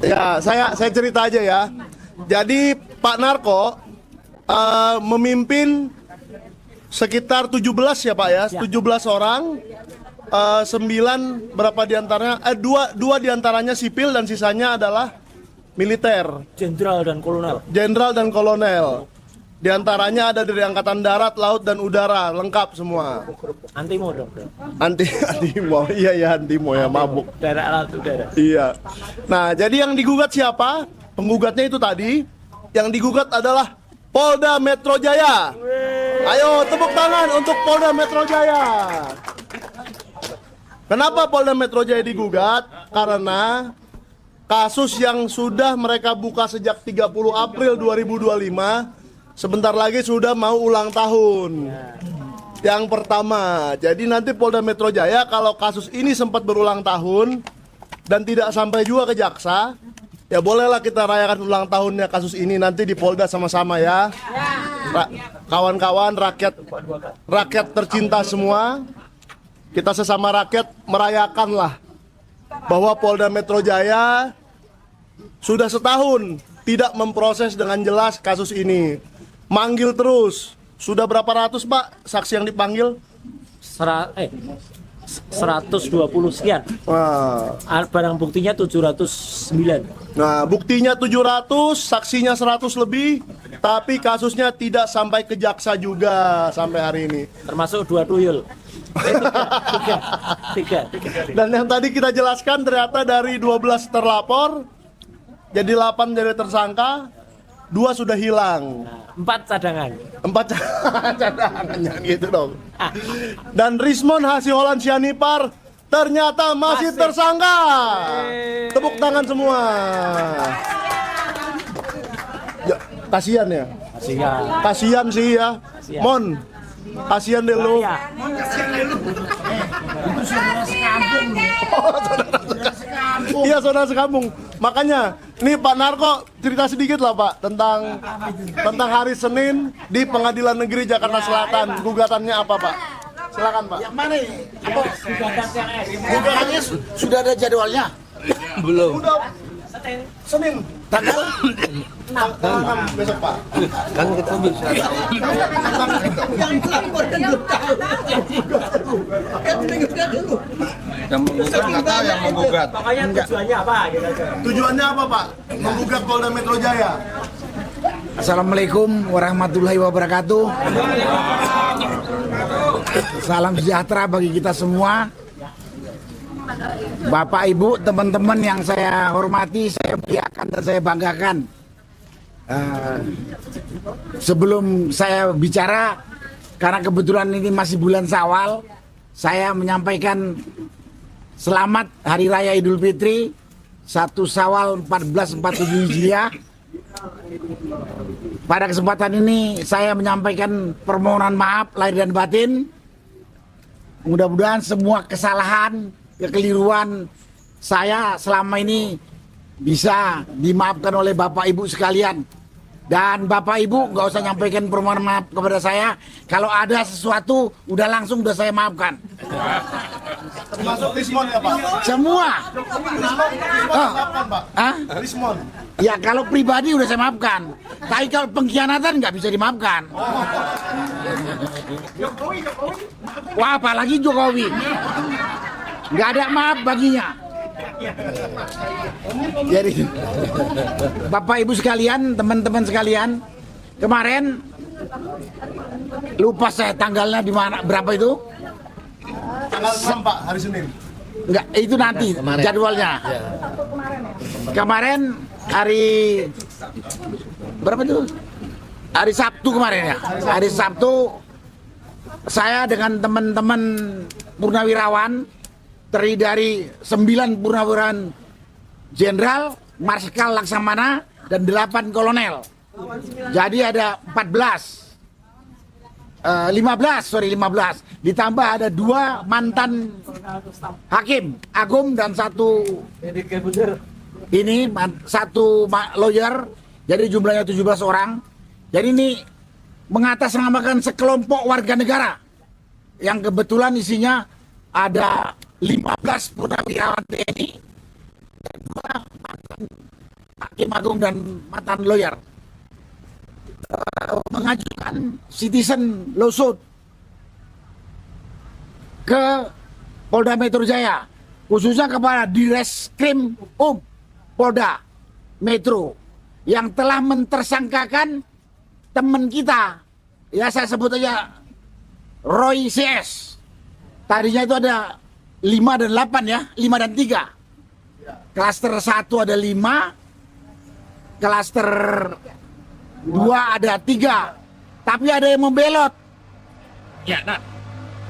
Ya, saya cerita aja ya. Jadi Pak Narko memimpin sekitar 17 ya Pak ya, 17 orang, 9 berapa diantaranya, dua diantaranya sipil dan sisanya adalah militer. Jenderal dan kolonel. Jenderal dan kolonel. Di antaranya ada dari Angkatan Darat, Laut, dan Udara, lengkap semua. Antimo dong. Antimo, iya Antimo ya, mabuk. Darat laut udara. Iya. Nah, jadi yang digugat siapa? Penggugatnya itu tadi. Yang digugat adalah Polda Metro Jaya. Ayo tepuk tangan untuk Polda Metro Jaya. Kenapa Polda Metro Jaya digugat? Karena kasus yang sudah mereka buka sejak 30 April 2025 sebentar lagi sudah mau ulang tahun. Yang pertama, jadi nanti Polda Metro Jaya kalau kasus ini sempat berulang tahun dan tidak sampai juga ke jaksa, ya bolehlah kita rayakan ulang tahunnya kasus ini nanti di Polda sama-sama ya. Kawan-kawan rakyat tercinta semua, kita sesama rakyat merayakanlah bahwa Polda Metro Jaya sudah setahun tidak memproses dengan jelas kasus ini. Manggil terus. Sudah berapa ratus Pak saksi yang dipanggil? 120 sekian. Wah. Barang buktinya 709. Nah, buktinya 700, saksinya 100 lebih, tapi kasusnya tidak sampai ke jaksa juga sampai hari ini. Termasuk 2 tuyul. Tiga. Dan yang tadi kita jelaskan ternyata dari 12 terlapor jadi 8 dari tersangka, 2 sudah hilang. 4 cadangan. 4 cadangan, jangan gitu dong. Dan Rismon Hasiholan Sianipar ternyata masih tersangka. Tepuk tangan semua. Ya, kasihan ya. Kasihan sih ya. Mon, kasihan deh lu. Iya, saudara sekampung. Makanya, nih Pak Narko cerita sedikit lah Pak tentang hari Senin di Pengadilan Negeri Jakarta Selatan. Gugatannya apa Pak? Silakan Pak. Yang mana ini? Gugatannya sudah ada jadwalnya? Belum. Udah Senin Tanggal 6 besok Pak. Kan kita bisa. Yang menggugat nggak tahu yang menggugat. Pokoknya tujuannya apa? Gitu aja. Tujuannya apa Pak? Menggugat Polda Metro Jaya. Assalamualaikum warahmatullahi wabarakatuh. Salam sejahtera bagi kita semua. Bapak, Ibu, teman-teman yang saya hormati, saya muliakan dan saya banggakan. Sebelum saya bicara, karena kebetulan ini masih bulan Syawal, saya menyampaikan selamat Hari Raya Idul Fitri 1 Syawal 1447 Hijriah. Pada kesempatan ini saya menyampaikan permohonan maaf lahir dan batin. Mudah-mudahan semua kesalahan, kekeliruan saya selama ini bisa dimaafkan oleh Bapak Ibu sekalian. Dan Bapak Ibu nggak usah nyampaikan permohonan maaf kepada saya. Kalau ada sesuatu udah langsung udah saya maafkan. Termasuk Rismon ya Pak? Semua. Kapan Pak? Hah? Rismon. Ya kalau pribadi udah saya maafkan. Tapi kalau pengkhianatan nggak bisa dimaafkan. Wah, apalagi Jokowi. Nggak ada maaf baginya. Jadi Bapak Ibu sekalian, teman-teman sekalian, kemarin lupa saya tanggalnya di mana, berapa itu? Tanggal 6 Pak, hari Senin. Enggak, itu nanti jadwalnya. Kemarin hari berapa itu? Hari Sabtu kemarin ya. Hari Sabtu saya dengan teman-teman purnawirawan terdiri dari 9 purnawirawan jenderal, marsikal Laksamana, dan 8 kolonel. Jadi ada 15. Ditambah ada 2 mantan hakim agung dan 1 ini 1 lawyer. Jadi jumlahnya 17 orang. Jadi ini mengatasnamakan sekelompok warga negara yang kebetulan isinya ada 15 purnawirawan TNI, Hakim Agung dan mantan lawyer mengajukan citizen lawsuit ke Polda Metro Jaya, khususnya kepada Direskrim Polda Metro yang telah mentersangkakan teman kita, ya saya sebut aja Roy CS. Tadinya itu ada 5 dan 8 ya, 5 dan 3. Klaster 1 ada 5, klaster 2 ada 3. Tapi ada yang membelot. Ya, nah.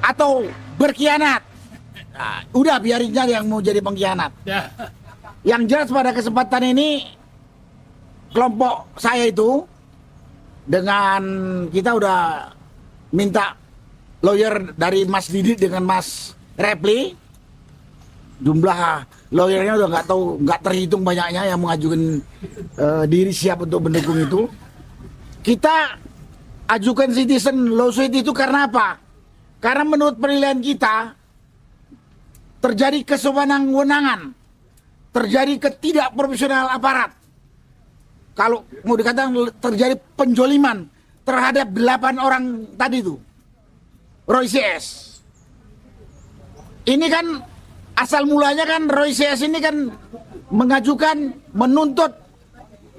Atau berkhianat. Nah, udah biarin aja yang mau jadi pengkhianat. Ya. Yang jelas pada kesempatan ini kelompok saya itu dengan kita udah minta lawyer dari Mas Didi dengan Mas Repli, jumlah lawyernya udah nggak terhitung banyaknya yang mengajukan diri siap untuk mendukung itu. Kita ajukan citizen lawsuit itu karena apa? Karena menurut penilaian kita terjadi kesewenang-wenangan, terjadi ketidakprofesional aparat. Kalau mau dikatakan terjadi penjoliman terhadap 8 orang tadi itu, Roy CS. Ini kan asal mulanya kan Roy CS ini kan mengajukan, menuntut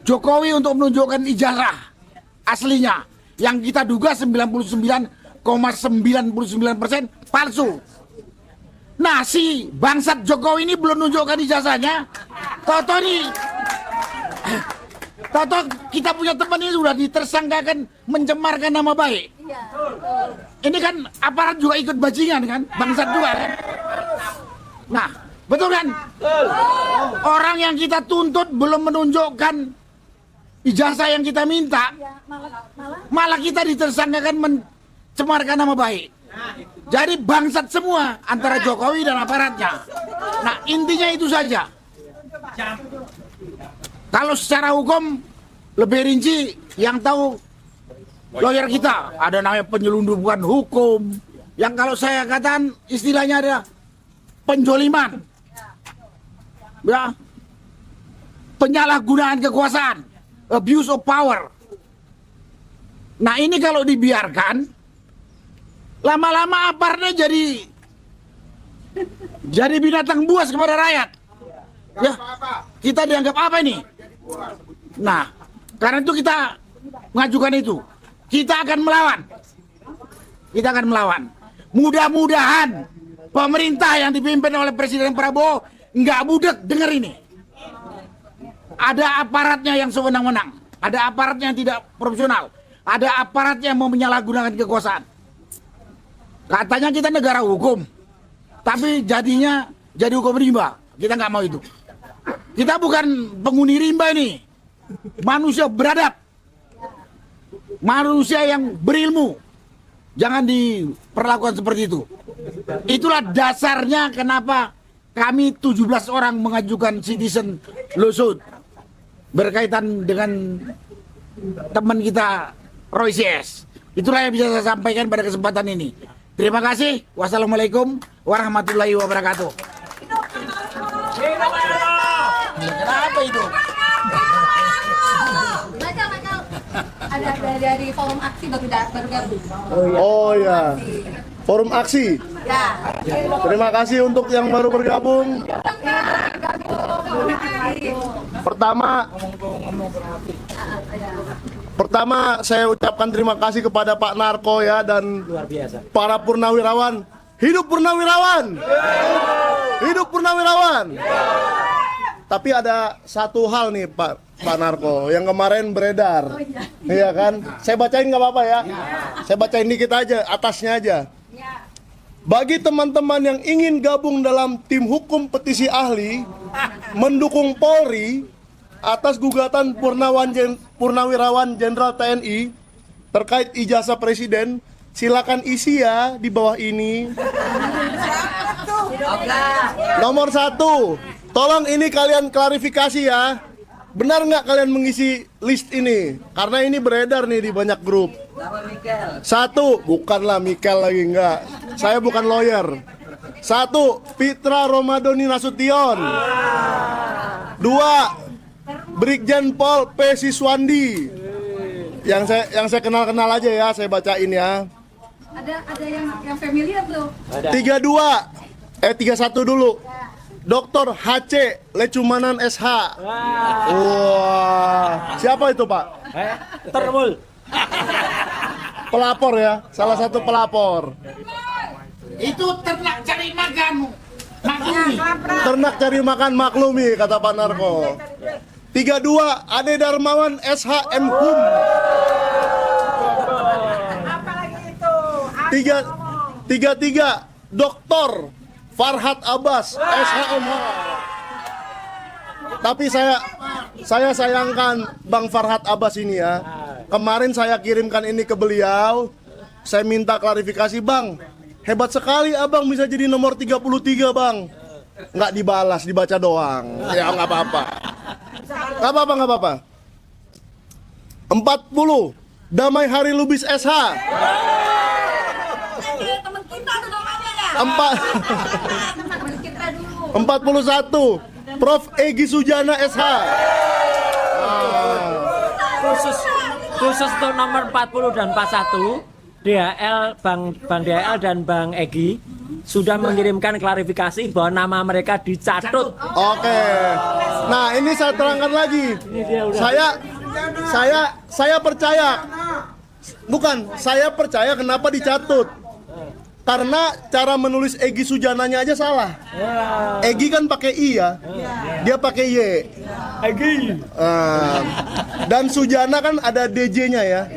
Jokowi untuk menunjukkan ijazah aslinya yang kita duga 99,99% palsu. Nah, si bangsat Jokowi ini belum menunjukkan ijazahnya. Toto kita punya teman ini sudah ditersangkakan mencemarkan nama baik. Ini kan aparat juga ikut bajingan kan, bangsat juga kan. Nah, betul kan? Orang yang kita tuntut belum menunjukkan ijazah yang kita minta, malah kita ditersangkakan mencemarkan nama baik. Jadi bangsat semua antara Jokowi dan aparatnya. Nah, intinya itu saja. Kalau secara hukum lebih rinci, yang tahu lawyer kita, ada namanya penyelundupan hukum, yang kalau saya katakan istilahnya ada penjoliman, ya, penyalahgunaan kekuasaan, abuse of power. Nah, ini kalau dibiarkan, lama-lama aparatnya jadi binatang buas kepada rakyat. Ya, kita dianggap apa ini? Nah, karena itu kita mengajukan itu. Kita akan melawan. Kita akan melawan. Mudah-mudahan pemerintah yang dipimpin oleh Presiden Prabowo nggak budek denger ini. Ada aparatnya yang sewenang-wenang. Ada aparatnya yang tidak profesional. Ada aparatnya yang mau menyalahgunakan kekuasaan. Katanya kita negara hukum. Tapi jadinya jadi hukum rimba. Kita nggak mau itu. Kita bukan penghuni rimba ini. Manusia beradab. Manusia yang berilmu. Jangan diperlakukan seperti itu. Itulah dasarnya kenapa kami 17 orang mengajukan citizen lawsuit berkaitan dengan teman kita Roy CS. Itulah yang bisa saya sampaikan pada kesempatan ini. Terima kasih. Wassalamualaikum warahmatullahi wabarakatuh. Kenapa itu? Ada dari forum aksi baru gabung. Oh ya, forum aksi. Ya. Terima kasih untuk yang baru bergabung. Pertama saya ucapkan terima kasih kepada Pak Narko ya dan para purnawirawan. Hidup purnawirawan. Hidup purnawirawan. Tapi ada satu hal nih Pak Narko yang kemarin beredar. Iya kan? Saya bacain nggak apa-apa ya? Saya bacain dikit aja, atasnya aja. Bagi teman-teman yang ingin gabung dalam tim hukum petisi ahli mendukung Polri atas gugatan Purnawirawan Jenderal TNI terkait ijazah presiden, silakan isi ya di bawah ini. Nomor 1, tolong ini kalian klarifikasi ya. Benar nggak kalian mengisi list ini? Karena ini beredar nih di banyak grup. 1, bukanlah Mikel lagi, enggak. Saya bukan lawyer. 1, Fitra Romadoni Nasution. 2 Brigjen Pol P. Siswandi. Yang saya kenal aja ya, saya bacain ya. Ada yang familiar belum? 31 dulu. Dr. HC Lecumanan SH. Wah, siapa itu Pak? Termul. Pelapor ya, salah satu pelapor. Itu ternak cari makan. Maklumi. Ternak cari makan maklumi, kata Pak Narko. 32 Ade Darmawan SH Mhum. 33 Dr. Farhat Abbas SHMH. Tapi saya sayangkan Bang Farhat Abbas ini ya. Kemarin saya kirimkan ini ke beliau. Saya minta klarifikasi, Bang. Hebat sekali Abang bisa jadi nomor 33, Bang. Nggak dibalas, dibaca doang. Ya nggak apa-apa. Nggak apa-apa. 40 Damai Hari Lubis SH. Teman kita tuh namanya ya. 41 Prof. Egy Sujana SH. Khusus untuk nomor 40 dan 41, DHL, Bang DHL dan Bang Egy sudah mengirimkan klarifikasi bahwa nama mereka dicatut. Oke. Nah, ini saya terangkan lagi. Saya percaya. Bukan, saya percaya kenapa dicatut. Karena cara menulis Egy Sujananya aja salah. Egy kan pakai I ya. Dia pakai Y. Egy. Dan Sujana kan ada DJ-nya ya.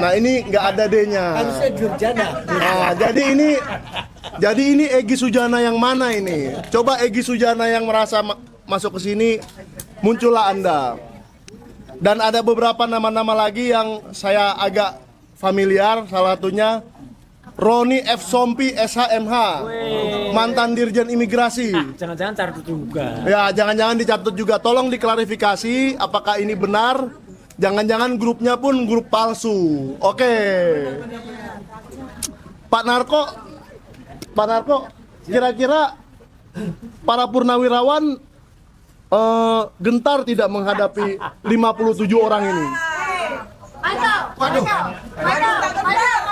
Nah, ini nggak ada D-nya. Harusnya Jurjana. Nah, jadi ini Egy Sujana yang mana ini? Coba Egy Sujana yang merasa masuk ke sini, muncullah Anda. Dan ada beberapa nama-nama lagi yang saya agak familiar, salah satunya Roni F. Sompi SHMH, mantan Dirjen Imigrasi. Jangan-jangan catut juga. Ya, jangan-jangan dicatut juga. Tolong diklarifikasi apakah ini benar. Jangan-jangan grupnya pun grup palsu. Oke. Pak Narko, kira-kira para purnawirawan gentar tidak menghadapi 57 orang ini? Waduh.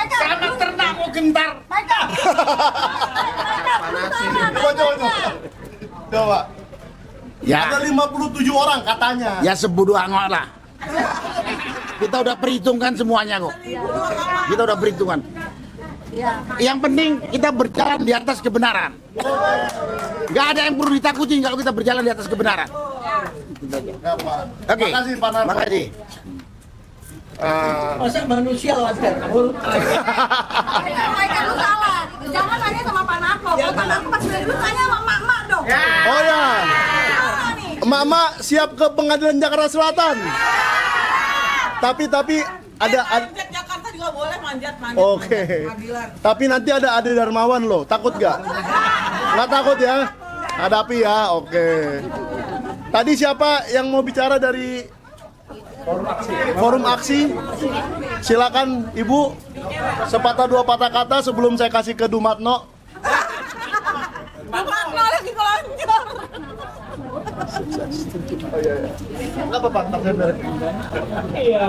Sama ternak mau gentar. Coba. Ya. Ada 57 orang katanya. Ya sebodoh amat lah. Kita udah perhitungkan semuanya kok. Kita udah perhitungkan. Yang penting kita berjalan di atas kebenaran. Gak ada yang perlu ditakuti kalau kita berjalan di atas kebenaran. Oke. Makasih Pak Narko. Makasih. Masa manusia lewat Termul? Mereka lu salah. Jangan nanya sama Pak Narko. Kalau Pak Narko pas dari dulu tanya sama mak-mak dong. Oh ya. Emak-emak siap ke pengadilan Jakarta Selatan. Tapi ada Jakarta juga boleh manjat. Oke. Tapi nanti ada Ade Darmawan loh. Takut gak? Nggak takut ya? Hadapi ya. Oke. Tadi siapa yang mau bicara dari Forum Aksi? Silakan Ibu. Sepatah dua patah kata sebelum saya kasih ke Dumatno. Dumatno lagi kelanjur. Oh iya. Enggak apa-apa, Iya.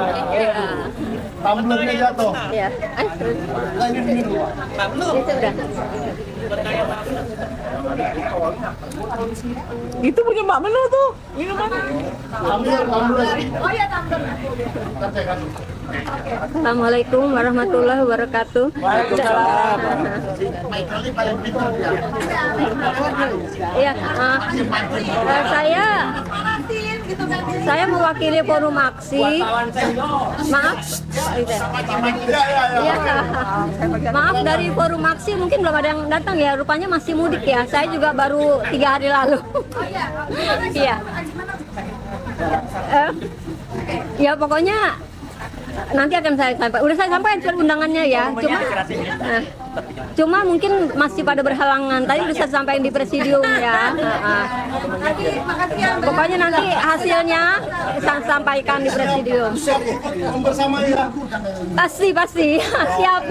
Tumblernya jatuh. Iya. Nah, ini minum, Pak. Itu punya Mbak Menu tuh. Minumannya. Tumbler. Oh iya, tumbler. Assalamualaikum warahmatullahi wabarakatuh. Waalaikumsalam. Iya, saya mewakili Forum Aksi. Maaf, ya, maaf dari Forum Aksi mungkin belum ada yang datang ya. Rupanya masih mudik ya. Saya juga baru 3 hari lalu. Iya. Ya pokoknya nanti akan saya sampaikan. Udah saya sampaikan undangannya ya. Cuma Cuma mungkin masih pada berhalangan. Tadi udah saya sampaikan di presidium ya. Pokoknya nanti hasilnya saya sampaikan di presidium. Bersama ya. Pasti siap.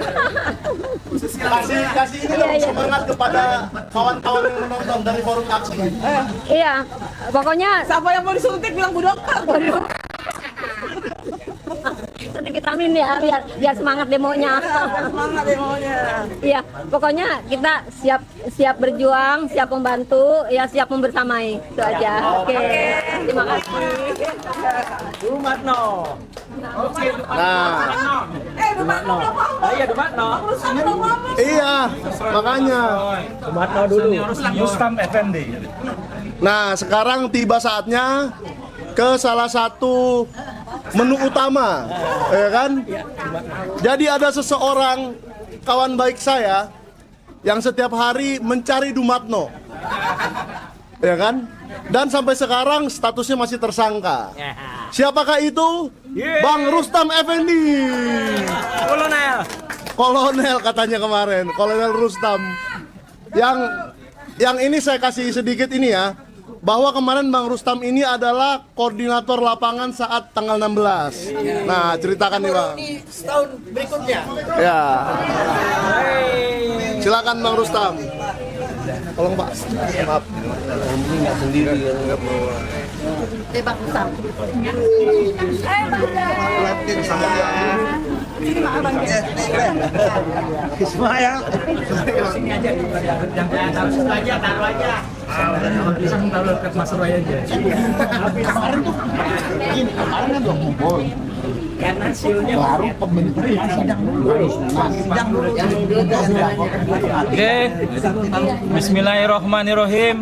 Kasih ini dong semangat kepada kawan-kawan yang menonton dari forum aksi. Iya, pokoknya Siapa yang mau disuntik bilang Bu Dokter. suntik vitamin ya biar semangat demonya. Semangat demonya. Iya, pokoknya kita siap berjuang, siap membantu, ya siap membersamai. Itu aja. Oke. Terima kasih. Dumatno. Nah, Dumatno. Iya Dumatno. iya, makanya. Dumatno dulu. Rustam Effendi. Nah, sekarang tiba saatnya ke salah satu menu utama, ya kan? Jadi ada seseorang kawan baik saya yang setiap hari mencari Dumatno, ya kan? Dan sampai sekarang statusnya masih tersangka. Siapakah itu? Bang Rustam Effendi. Kolonel katanya kemarin, Kolonel Rustam. Yang ini saya kasih sedikit ini ya, bahwa kemarin Bang Rustam ini adalah koordinator lapangan saat tanggal 16. Nah, ceritakan nih Bang. Setahun berikutnya. Ya. Silakan Bang Rustam. Tolong Pak. Maaf. Ini nggak sendiri ya. Bang Rustam. Ismail. Oke. Bismillahirrahmanirrahim.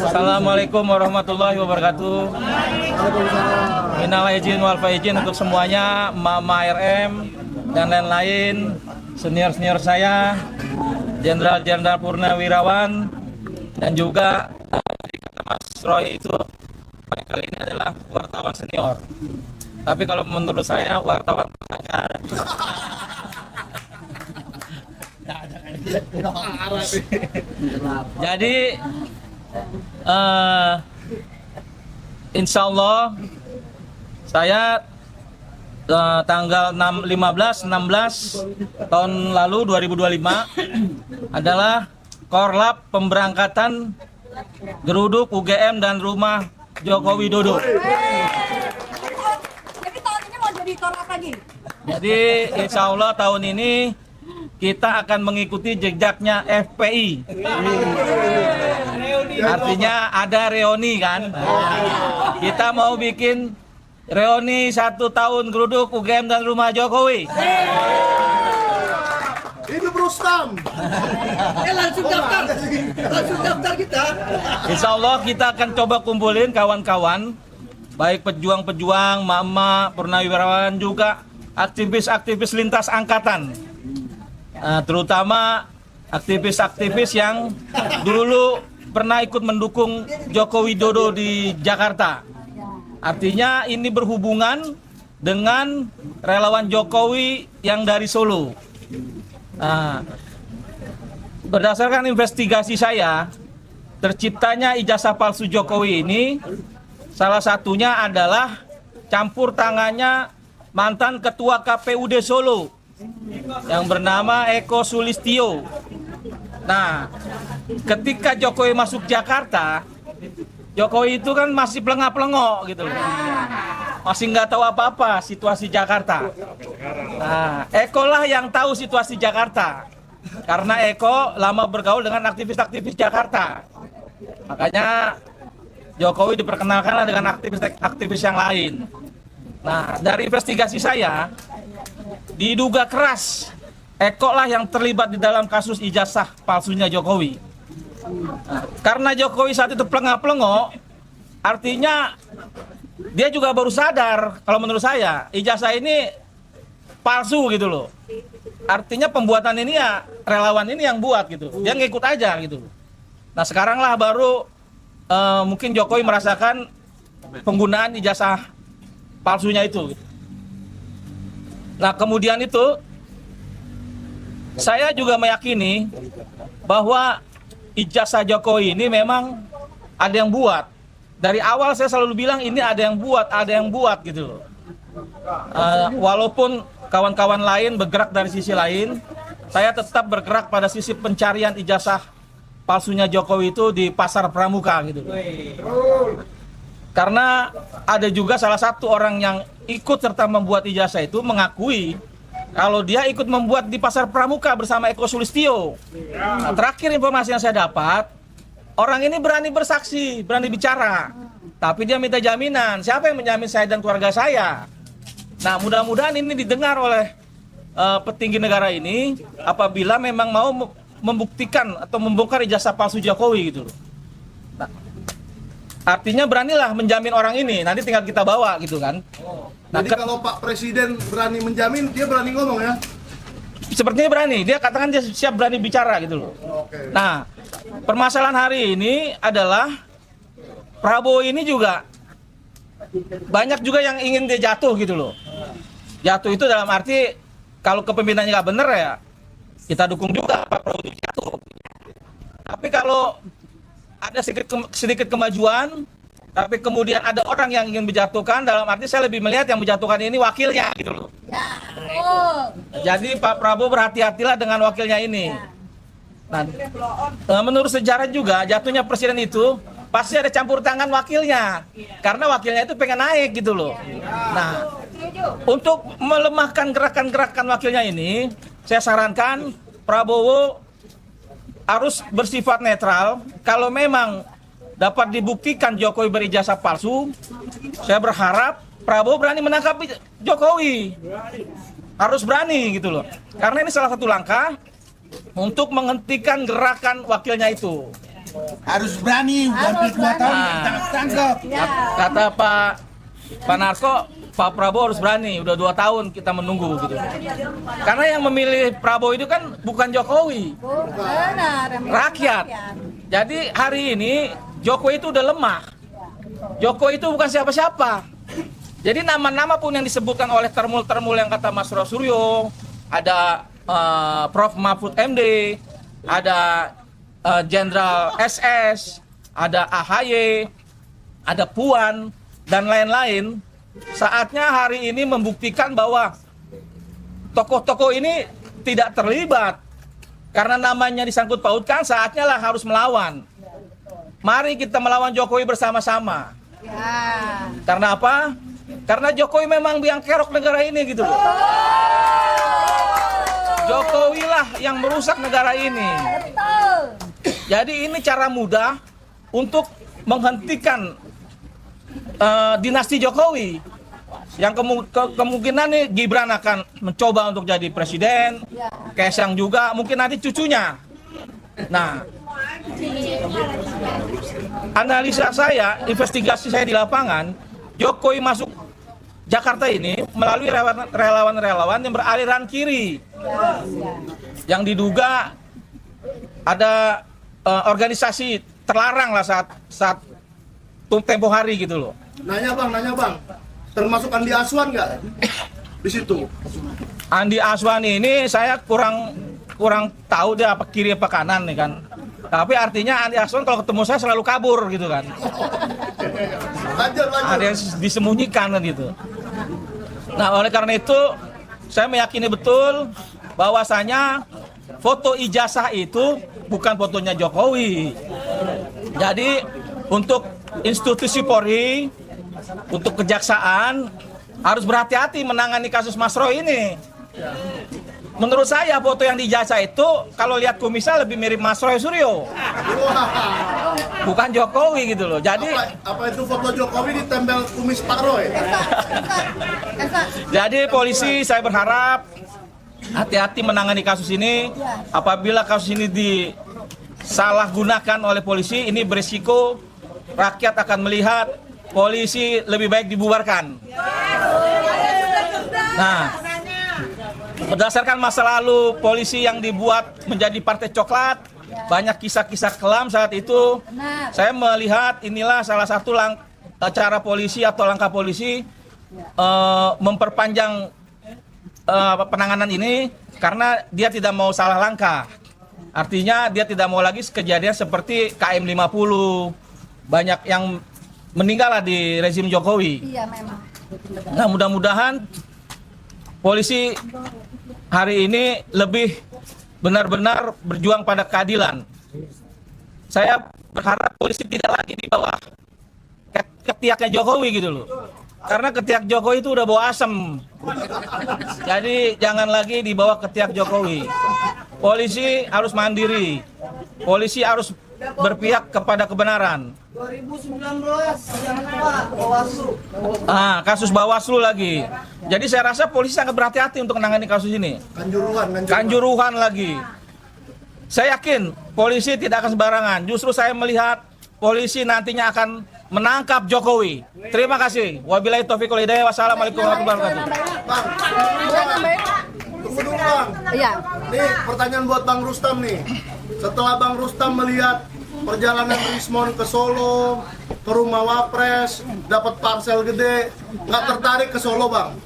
Assalamualaikum warahmatullahi wabarakatuh. Minal aidin wal faizin untuk semuanya, Mama RM dan lain-lain, senior-senior saya, Jenderal-Jenderal Purnawirawan, dan juga kata Mas Roy itu kali ini adalah wartawan senior. Tapi kalau menurut saya wartawan pengajar. Jadi insya Allah saya tanggal 15-16 tahun lalu 2025 adalah korlap pemberangkatan geruduk UGM dan rumah Joko Widodo. Jadi tahun ini mau jadi korlap lagi? Jadi insya Allah tahun ini kita akan mengikuti jejaknya FPI. Artinya ada reuni kan. Kita mau bikin reuni 1 tahun geruduk UGM dan rumah Jokowi. Hidup Rustam. Langsung daftar kita. Insya Allah kita akan coba kumpulin kawan-kawan, baik pejuang-pejuang, mama, purnawirawan juga aktivis-aktivis lintas angkatan. Terutama aktivis-aktivis yang dulu pernah ikut mendukung Joko Widodo di Jakarta. Artinya ini berhubungan dengan relawan Jokowi yang dari Solo. Berdasarkan investigasi saya, terciptanya ijazah palsu Jokowi ini salah satunya adalah campur tangannya mantan ketua KPUD Solo yang bernama Eko Sulistyo. Nah, ketika Jokowi masuk Jakarta, Jokowi itu kan masih pelengah-pelengok gitu loh. Masih nggak tahu apa-apa situasi Jakarta. Nah, Eko lah yang tahu situasi Jakarta. Karena Eko lama bergaul dengan aktivis-aktivis Jakarta. Makanya Jokowi diperkenalkanlah dengan aktivis-aktivis yang lain. Nah, dari investigasi saya, diduga keras Eko lah yang terlibat di dalam kasus ijazah palsunya Jokowi. Nah, karena Jokowi saat itu pelengah-pelengok, artinya dia juga baru sadar, kalau menurut saya, ijazah ini palsu gitu loh. Artinya pembuatan ini ya relawan ini yang buat gitu, dia ngikut aja gitu. Nah sekarang lah baru mungkin Jokowi merasakan penggunaan ijazah palsunya itu. Nah kemudian itu saya juga meyakini bahwa ijazah Jokowi ini memang ada yang buat. Dari awal saya selalu bilang ini ada yang buat gitu loh. Walaupun kawan-kawan lain bergerak dari sisi lain, saya tetap bergerak pada sisi pencarian ijazah palsunya Jokowi itu di pasar pramuka gitu loh. Karena ada juga salah satu orang yang ikut serta membuat ijazah itu mengakui kalau dia ikut membuat di pasar pramuka bersama Eko Sulistyo. Nah, terakhir informasi yang saya dapat, orang ini berani bersaksi, berani bicara. Tapi dia minta jaminan. Siapa yang menjamin saya dan keluarga saya? Nah, mudah-mudahan ini didengar oleh petinggi negara ini apabila memang mau membuktikan atau membongkar ijazah palsu Jokowi gitu loh. Nah, artinya beranilah menjamin orang ini, nanti tinggal kita bawa gitu kan. Nah, jadi kalau Pak Presiden berani menjamin, dia berani ngomong ya? Sepertinya berani, dia katakan dia siap berani bicara gitu loh. Oke. Nah, permasalahan hari ini adalah Prabowo ini juga banyak juga yang ingin dia jatuh gitu loh. Jatuh itu dalam arti kalau kepemimpinannya nggak bener ya kita dukung juga Pak Prabowo itu jatuh. Tapi kalau ada sedikit kemajuan, tapi kemudian ada orang yang ingin menjatuhkan, dalam arti saya lebih melihat yang menjatuhkan ini wakilnya gitu loh. Jadi Pak Prabowo berhati-hatilah dengan wakilnya ini. Nah, menurut sejarah juga jatuhnya presiden itu pasti ada campur tangan wakilnya, karena wakilnya itu pengen naik gitu loh. Nah, untuk melemahkan gerakan-gerakan wakilnya ini, saya sarankan Prabowo harus bersifat netral. Kalau memang dapat dibuktikan Jokowi berijazah palsu, saya berharap Prabowo berani menangkap Jokowi. Harus berani gitu loh. Karena ini salah satu langkah untuk menghentikan gerakan wakilnya itu. Harus berani, hampir 2 tahun tangkap. Kata Pak Narko, Pak Prabowo harus berani. Udah 2 tahun kita menunggu gitu. Karena yang memilih Prabowo itu kan bukan Jokowi, rakyat. Jadi hari ini Jokowi itu udah lemah. Jokowi itu bukan siapa-siapa. Jadi nama-nama pun yang disebutkan oleh termul-termul yang kata Mas Rosuryo, ada Prof. Mahfud MD, ada Jenderal SS, ada AHY, ada Puan, dan lain-lain. Saatnya hari ini membuktikan bahwa tokoh-tokoh ini tidak terlibat. Karena namanya disangkut pautkan, saatnya lah harus melawan. Mari kita melawan Jokowi bersama-sama. Karena apa? Karena Jokowi memang biang kerok negara ini gitu loh. Jokowi lah yang merusak negara ini. Jadi ini cara mudah untuk menghentikan dinasti Jokowi. Yang kemungkinan nih Gibran akan mencoba untuk jadi presiden, Kaesang juga, mungkin nanti cucunya. Nah, analisa saya, investigasi saya di lapangan, Jokowi masuk Jakarta ini melalui relawan-relawan yang beraliran kiri, yang diduga ada organisasi terlarang lah saat tempo hari gitu loh. Nanya bang, termasuk Andi Aswan nggak di situ? Andi Aswan ini saya kurang tahu dia apa kiri apa kanan nih kan. Tapi artinya Andi Aswan kalau ketemu saya selalu kabur gitu kan. Lanjut. Ada yang disembunyikan kan gitu. Nah, oleh karena itu saya meyakini betul bahwasanya foto ijazah itu bukan fotonya Jokowi. Jadi untuk institusi Polri, untuk kejaksaan harus berhati-hati menangani kasus Mas Roy ini. Menurut saya foto yang di ijazah itu kalau lihat kumisnya lebih mirip Mas Roy Suryo, bukan Jokowi gitu loh. Jadi apa itu foto Jokowi ditempel kumis Pak Roy? Jadi polisi saya berharap hati-hati menangani kasus ini. Apabila kasus ini disalahgunakan oleh polisi, ini berisiko rakyat akan melihat polisi lebih baik dibubarkan. Nah, berdasarkan masa lalu polisi yang dibuat menjadi partai coklat, banyak kisah-kisah kelam saat itu. Saya melihat inilah salah satu cara polisi atau langkah polisi memperpanjang penanganan ini karena dia tidak mau salah langkah. Artinya dia tidak mau lagi kejadian seperti KM 50. Banyak yang meninggal lah di rezim Jokowi. Iya memang. Nah, mudah-mudahan polisi hari ini lebih benar-benar berjuang pada keadilan. Saya berharap polisi tidak lagi di bawah ketiaknya Jokowi gitu loh. Karena ketiak Jokowi itu udah bawa asem. Jadi jangan lagi di bawah ketiak Jokowi. Polisi harus mandiri. Polisi harus berpihak kepada kebenaran. 2019 jangan lupa Bawaslu. Kasus Bawaslu lagi. Jadi saya rasa polisi sangat berhati-hati untuk menangani kasus ini. Kanjuruhan lagi. Saya yakin polisi tidak akan sembarangan. Justru saya melihat polisi nantinya akan menangkap Jokowi. Terima kasih. Wabillahi taufiq wal hidayah. Wassalamualaikum warahmatullahi wabarakatuh. Tunggu dulu Bang. Iya. Nih pertanyaan buat Bang Rustam nih. Setelah Bang Rustam melihat perjalanan Rismon ke Solo, ke rumah Wapres, dapat parcel gede, nggak tertarik ke Solo Bang?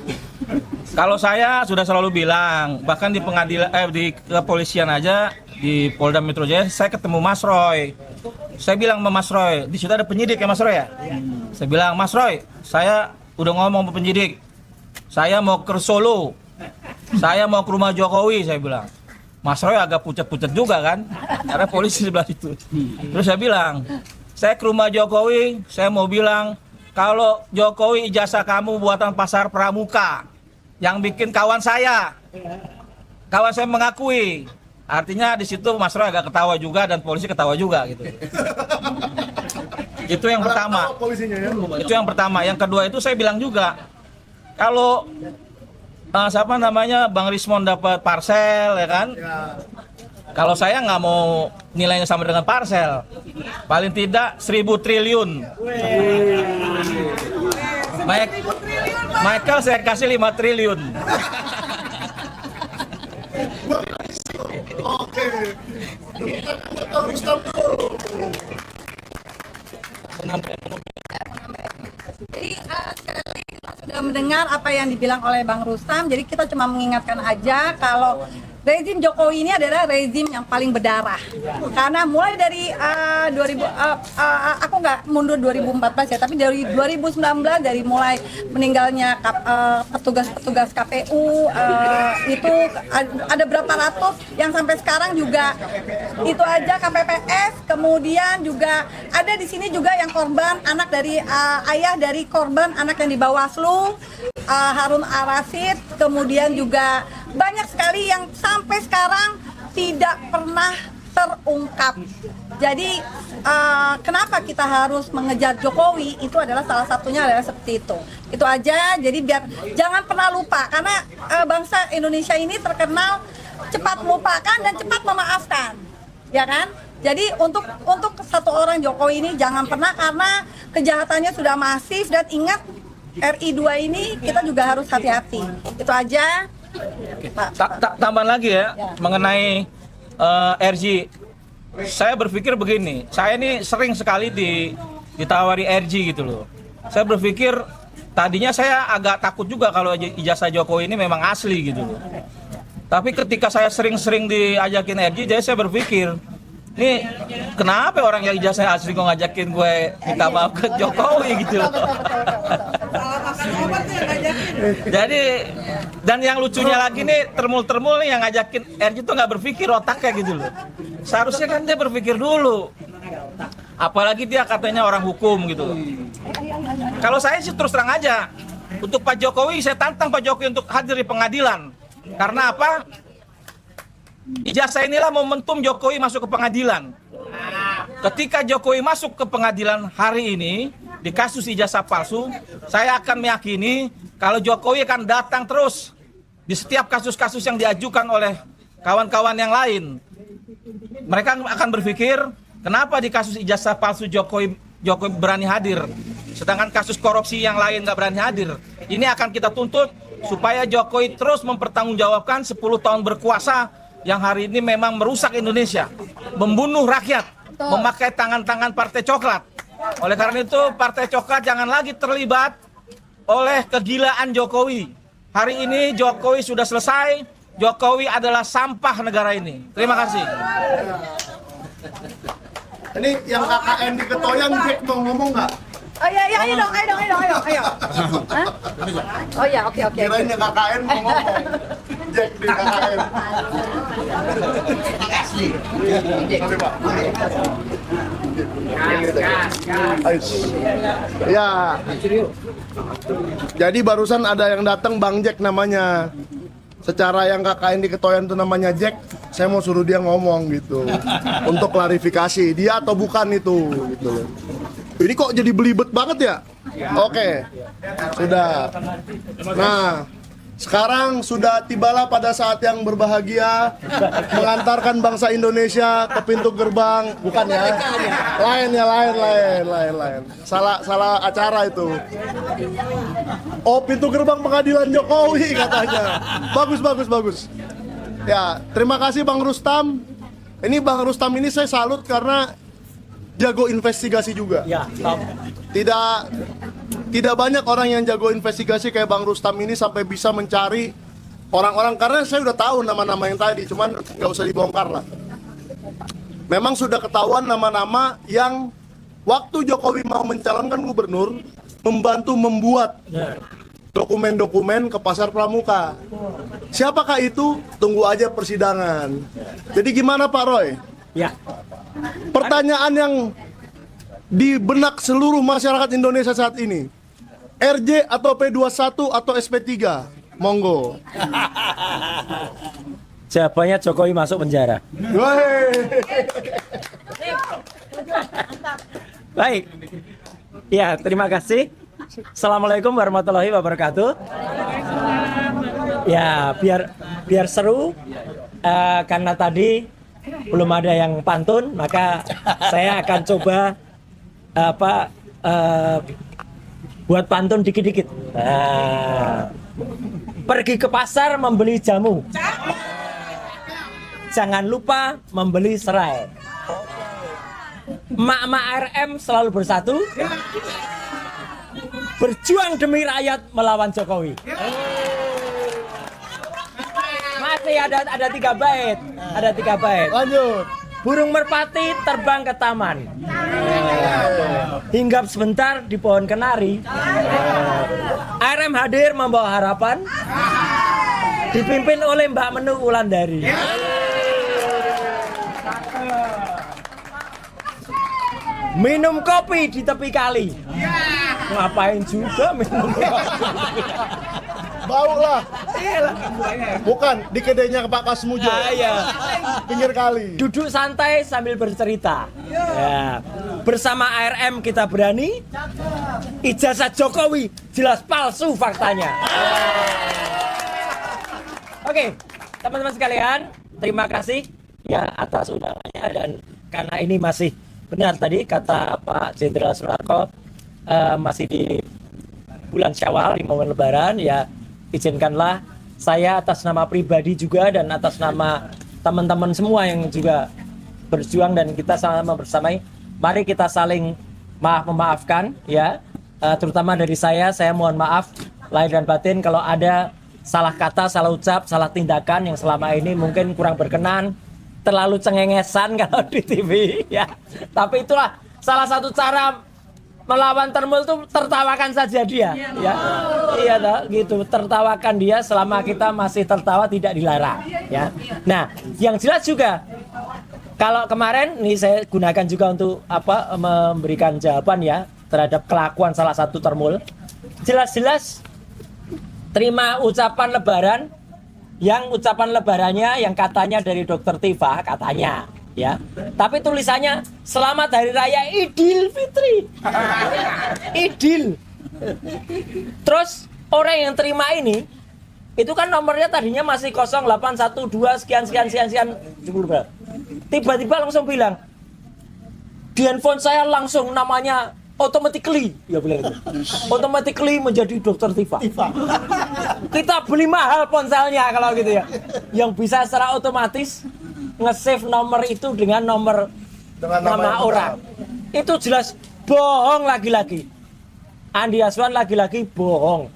Kalau saya sudah selalu bilang, bahkan di pengadilan, di kepolisian aja, di Polda Metro Jaya, saya ketemu Mas Roy. Saya bilang sama Mas Roy, di situ ada penyidik ya Mas Roy ya? Saya bilang, Mas Roy, saya udah ngomong sama penyidik, saya mau ke Solo, saya mau ke rumah Jokowi, saya bilang. Mas Roy agak pucat-pucat juga kan, karena polisi sebelah situ. Terus saya bilang, saya ke rumah Jokowi, saya mau bilang, kalau Jokowi ijazah kamu buatan pasar pramuka, yang bikin kawan saya mengakui. Artinya di situ Mas Roy agak ketawa juga dan polisi ketawa juga gitu. Itu yang pertama. Itu yang pertama. Yang kedua itu saya bilang juga, kalau Bang Rismon dapat parcel ya kan? Kalau saya nggak mau nilainya sama dengan parcel, paling tidak 1.000 triliun. Michael saya kasih 5 triliun. Oke. Jadi sekali lagi kita sudah mendengar apa yang dibilang oleh Bang Rustam. Jadi kita cuma mengingatkan aja kalau rezim Jokowi ini adalah rezim yang paling berdarah. Karena mulai dari aku nggak mundur 2014 ya, tapi dari 2019 dari mulai meninggalnya petugas-petugas KPU itu ada berapa ratus yang sampai sekarang juga itu aja KPPS, kemudian juga ada di sini juga yang korban anak dari ayah dari korban anak yang di Bawaslu, Harun Ar-Rasyid, kemudian juga banyak sekali yang sampai sekarang tidak pernah terungkap. Jadi kenapa kita harus mengejar Jokowi, itu adalah salah satunya adalah seperti itu. Itu aja, jadi biar jangan pernah lupa, karena bangsa Indonesia ini terkenal cepat melupakan dan cepat memaafkan, ya kan? Jadi untuk satu orang Jokowi ini jangan pernah, karena kejahatannya sudah masif, dan ingat RI2 ini kita juga harus hati-hati. Itu aja. Tambahan lagi ya, mengenai RG. Saya berpikir begini, saya ini sering sekali ditawari RG gitu loh. Saya berpikir tadinya saya agak takut juga kalau ijazah Jokowi ini memang asli gitu loh. Tapi ketika saya sering-sering diajakin RG, jadi saya berpikir, ini kenapa orang yang ijazah asli kok ngajakin gue minta maaf ke Jokowi gitu loh. Jadi, dan yang lucunya lagi nih, termul-termul nih yang ngajakin RG tuh nggak berpikir otaknya gitu loh. Seharusnya kan dia berpikir dulu. Apalagi dia katanya orang hukum gitu loh. Kalau saya sih terus terang aja, untuk Pak Jokowi, saya tantang Pak Jokowi untuk hadir di pengadilan. Karena apa? Ijazah inilah momentum Jokowi masuk ke pengadilan. Ketika Jokowi masuk ke pengadilan hari ini di kasus ijazah palsu, saya akan meyakini kalau Jokowi akan datang terus di setiap kasus-kasus yang diajukan oleh kawan-kawan yang lain. Mereka akan berpikir, kenapa di kasus ijazah palsu Jokowi berani hadir, sedangkan kasus korupsi yang lain nggak berani hadir. Ini akan kita tuntut supaya Jokowi terus mempertanggungjawabkan 10 tahun berkuasa yang hari ini memang merusak Indonesia, membunuh rakyat, memakai tangan-tangan Partai Coklat. Oleh karena itu Partai Coklat jangan lagi terlibat oleh kegilaan Jokowi. Hari ini Jokowi sudah selesai. Jokowi adalah sampah negara ini. Terima kasih. Ini yang KKN di Ketoyang, Jack mau ngomong nggak? Oh iya, ayo dong. Hah? Oh iya, oke. Kirain yang KKN mau ngomong. Jack di KKN. Sorry, Pak. Ya. Jadi barusan ada yang datang Bang Jack namanya. Secara yang KKN di Ketoyan itu namanya Jack, saya mau suruh dia ngomong gitu. Untuk klarifikasi, dia atau bukan itu gitu. Ini kok jadi belibet banget ya? Oke. Sudah. Nah, sekarang sudah tibalah pada saat yang berbahagia mengantarkan bangsa Indonesia ke pintu gerbang, bukan ya? Lain. Salah acara itu. Oh, pintu gerbang pengadilan Jokowi katanya. Bagus. Ya, terima kasih Bang Rustam. Ini Bang Rustam ini saya salut karena jago investigasi juga. Ya, top. Tidak banyak orang yang jago investigasi kayak Bang Rustam ini sampai bisa mencari orang-orang, karena saya udah tahu nama-nama yang tadi, cuman nggak usah dibongkar lah. Memang sudah ketahuan nama-nama yang waktu Jokowi mau mencalonkan gubernur membantu membuat dokumen-dokumen ke Pasar Pramuka. Siapakah itu? Tunggu aja persidangan. Jadi gimana Pak Roy? Ya. Pertanyaan yang di benak seluruh masyarakat Indonesia saat ini, RJ atau P21 atau SP3? Monggo. Jawabannya Jokowi masuk penjara. Baik. Ya, terima kasih. Assalamualaikum warahmatullahi wabarakatuh. Ya, biar seru, karena tadi belum ada yang pantun, maka saya akan coba buat pantun dikit-dikit. Pergi ke pasar membeli jamu, jangan lupa membeli serai. Mak-mak RM selalu bersatu, berjuang demi rakyat melawan Jokowi. Masih ada 3 bait. Lanjut. Burung merpati terbang ke taman, hinggap sebentar di pohon kenari. RM hadir membawa harapan, dipimpin oleh Mbak Menu Wulandari. Minum kopi di tepi kali. Ngapain juga minum kopi? Bau lah. Bukan, di kedainya Pak Kasmujo. Pinggir kali. Duduk santai sambil bercerita. Ya. Bersama ARM kita berani. Ijazah Jokowi jelas palsu faktanya. Oke, teman-teman sekalian, terima kasih ya atas undangannya, dan karena ini masih benar tadi kata Pak Jenderal Soeharto, masih di bulan Syawal di momen Lebaran, ya izinkanlah saya atas nama pribadi juga dan atas nama teman-teman semua yang juga berjuang dan kita sama bersamai, mari kita saling memaafkan ya, terutama dari saya mohon maaf lahir dan batin kalau ada salah kata, salah ucap, salah tindakan yang selama ini mungkin kurang berkenan, terlalu cengengesan kalau di TV ya. Tapi itulah salah satu cara melawan termul itu, tertawakan saja dia ya. Iya toh, gitu, tertawakan dia, selama kita masih tertawa tidak dilarang ya. Nah, yang jelas juga kalau kemarin nih saya gunakan juga untuk memberikan jawaban ya terhadap kelakuan salah satu termul. Jelas-jelas terima ucapan lebaran, yang ucapan lebarannya yang katanya dari Dokter Tifa katanya ya, tapi tulisannya Selamat Hari Raya Idul Fitri. Idul. Terus orang yang terima ini itu kan nomornya tadinya masih 0812 sekian tiba-tiba langsung bilang di handphone saya langsung namanya automatically, ya bilang itu, automatically menjadi Dokter Tifa. Kita beli mahal ponselnya kalau gitu ya, yang bisa secara otomatis nge-save nomor itu dengan nomor nama orang. Itu jelas bohong lagi-lagi. Andi Aswan lagi-lagi bohong.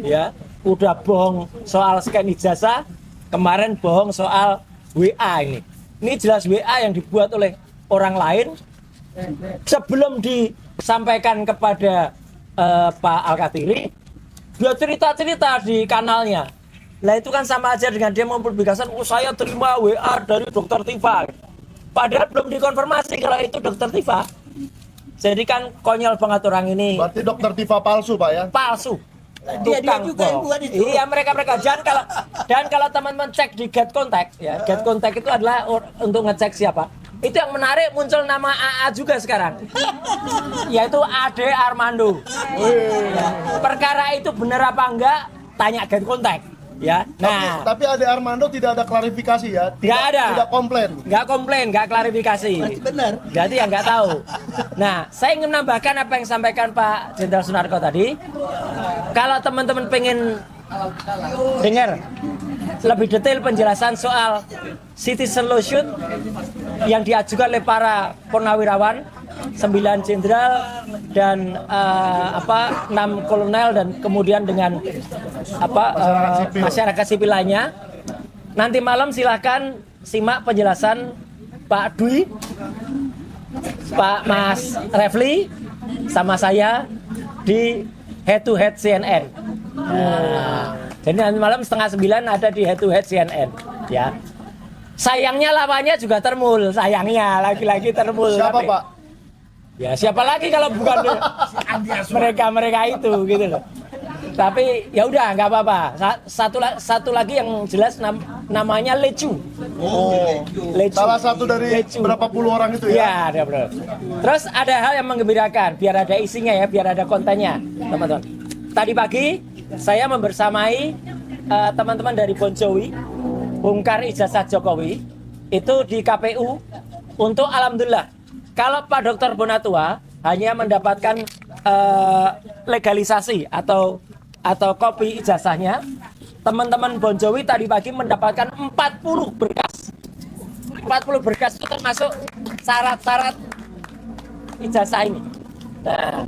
Ya, udah bohong soal scan ijazah, kemarin bohong soal WA ini. Ini jelas WA yang dibuat oleh orang lain sebelum disampaikan kepada Pak Al-Katiri, dia cerita-cerita di kanalnya. Lah itu kan sama aja dengan dia mempublikasikan, saya terima WA dari Dokter Tifa. Padahal belum dikonfirmasi kalau itu Dokter Tifa. Jadi kan konyol banget orang ini. Berarti Dokter Tifa palsu, Pak ya? Palsu. Dia juga yang buat itu. Iya, mereka dan kalau teman-teman cek di Get Contact ya, Get Contact itu adalah untuk ngecek siapa. Itu yang menarik, muncul nama AA juga sekarang, yaitu Ade Armando. Ya, perkara itu benar apa enggak, tanya Get Contact ya. Nah, tapi Ade Armando tidak ada klarifikasi ya? Nggak ada. Tidak komplain. Nggak komplain, nggak klarifikasi. Benar. Jadi yang nggak tahu. Nah, saya ingin menambahkan apa yang disampaikan Pak Jenderal Sunarko tadi. Kalau teman-teman pengen dengar lebih detail penjelasan soal citizen lawsuit yang diajukan oleh para purnawirawan, 9 jenderal dan 6 kolonel dan kemudian dengan masyarakat sipil lainnya. Nanti malam silahkan simak penjelasan Pak Dwi, Pak Mas Refli sama saya di Head to Head CNN. Nah, jadi nanti malam 8:30 ada di Head to Head CNN ya. Sayangnya lawannya juga Termul, sayangnya lagi-lagi Termul. Siapa, Pak? Ya siapa lagi kalau bukan mereka itu gitu loh. Tapi ya udah nggak apa-apa. Satu lagi yang jelas namanya Lecu. Oh, Lecu. salah satu dari Lecu. berapa puluh orang itu ya? Iya, betul. Terus ada hal yang menggembirakan, biar ada isinya ya, biar ada kontennya, teman-teman. Tadi pagi saya membersamai teman-teman dari Bon Jovi, bongkar ijazah Jokowi itu di KPU untuk alhamdulillah. Kalau Pak Dr. Bonatua hanya mendapatkan legalisasi atau kopi ijazahnya, teman-teman Bon Jovi tadi pagi mendapatkan 40 berkas. 40 berkas itu termasuk syarat-syarat ijazah ini. Nah,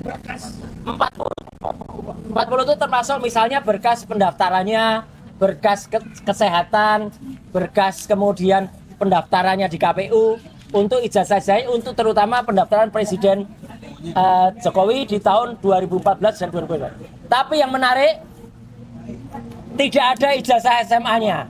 40 itu termasuk misalnya berkas pendaftarannya, berkas kesehatan, berkas kemudian pendaftarannya di KPU untuk ijazah saya, untuk terutama pendaftaran Presiden Jokowi di tahun 2014 dan 2015. Tapi yang menarik, tidak ada ijazah SMA-nya.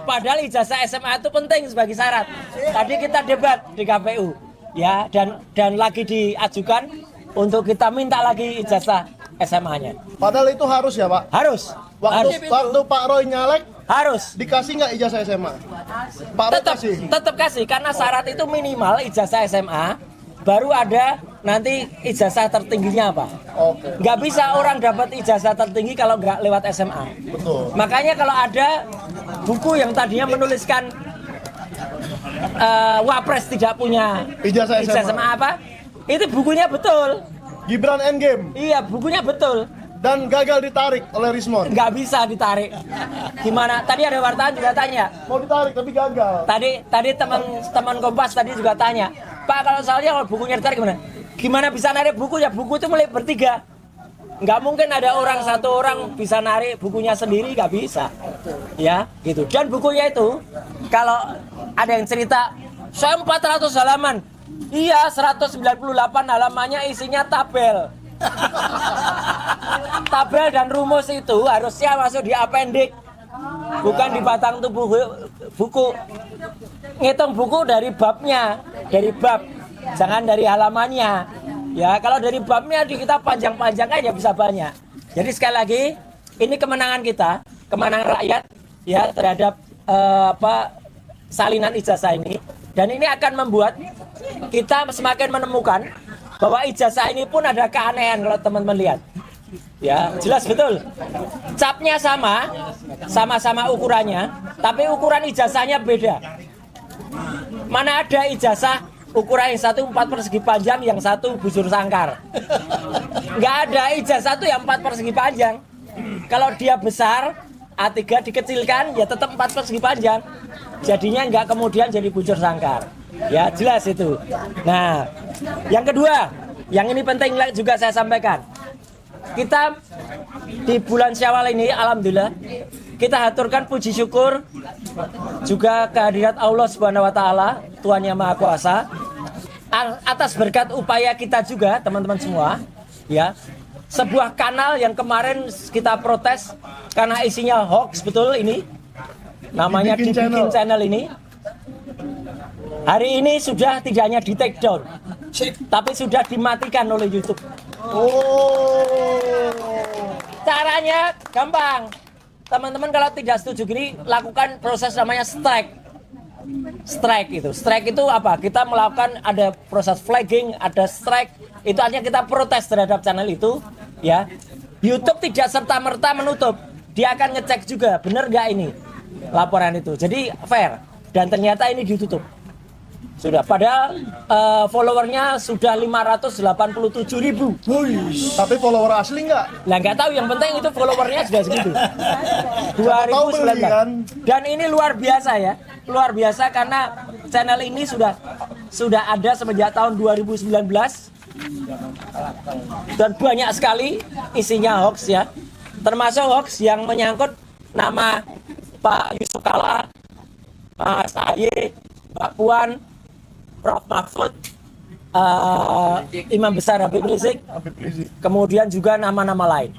Padahal ijazah SMA itu penting sebagai syarat. Tadi kita debat di KPU, ya, dan lagi diajukan untuk kita minta lagi ijazah SMA-nya. Padahal itu harus ya, Pak? Harus. Waktu Pak Roy nyalek, harus dikasih nggak ijazah SMA? Pak Roy kasih? Tetap kasih, karena syarat itu minimal ijazah SMA, baru ada nanti ijazah tertingginya apa. Oke. Nggak bisa orang dapat ijazah tertinggi kalau nggak lewat SMA. Betul. Makanya kalau ada buku yang tadinya menuliskan Wapres tidak punya Ijazah SMA. apa, itu bukunya betul. Gibran Endgame Iya, bukunya betul. dan gagal ditarik oleh Rismon. Nggak bisa ditarik. Gimana? Tadi ada wartawan juga tanya. Mau ditarik tapi gagal. Tadi teman Kompas tadi juga tanya, Pak, kalau soalnya kalau bukunya ditarik gimana? Gimana bisa narik buku ya? Buku itu milik bertiga. Nggak mungkin ada satu orang bisa narik bukunya sendiri, nggak bisa. Ya, gitu. Dan bukunya itu, kalau ada yang cerita, saya 400 halaman. Iya, 198 halamannya isinya tabel. Tabel dan rumus itu harusnya masuk di appendix, bukan di batang tubuh buku. Ngitung buku dari babnya, dari bab, jangan dari halamannya. Ya, kalau dari babnya kita panjang-panjang aja bisa banyak. Jadi sekali lagi, ini kemenangan kita, kemenangan rakyat ya terhadap salinan ijazah ini, dan ini akan membuat kita semakin menemukan bahwa ijazah ini pun ada keanehan kalau teman-teman lihat. Ya, jelas betul. Capnya sama-sama ukurannya, tapi ukuran ijazahnya beda. Mana ada ijazah ukuran yang satu 4 persegi panjang, yang satu bujur sangkar. Nggak ada ijazah itu yang 4 persegi panjang. Kalau dia besar, A3 dikecilkan, ya tetap 4 persegi panjang. Jadinya nggak kemudian jadi bujur sangkar. Ya, jelas itu. Nah, yang kedua, yang ini penting juga saya sampaikan. Kita di bulan Syawal ini, alhamdulillah kita haturkan puji syukur juga kehadirat Allah Subhanahu wa taala, Tuhan Yang Maha Kuasa, atas berkat upaya kita juga, teman-teman semua, ya. Sebuah kanal yang kemarin kita protes karena isinya hoax, betul ini. Namanya Dibikin Channel ini. Hari ini sudah tidak hanya di take down, tapi sudah dimatikan oleh YouTube. Caranya gampang. Teman-teman kalau tidak setuju gini, lakukan proses namanya strike. Strike itu apa? Kita melakukan ada proses flagging, ada strike. Itu artinya kita protes terhadap channel itu, ya. YouTube tidak serta-merta menutup. Dia akan ngecek juga, benar nggak ini laporan itu. Jadi fair. Dan ternyata ini ditutup. Sudah, padahal followernya sudah 587.000. Tapi follower asli nggak? Lah nggak tahu, yang penting itu followernya sudah segitu. 2019. Dan ini luar biasa ya, luar biasa karena channel ini sudah ada semenjak tahun 2019 dan banyak sekali isinya hoax ya, termasuk hoax yang menyangkut nama Pak Yusuf Kalla, Mas Ahy, Mbak Puan, Prof. Mahfud, Imam Besar Habib Rizik, kemudian juga nama-nama lain.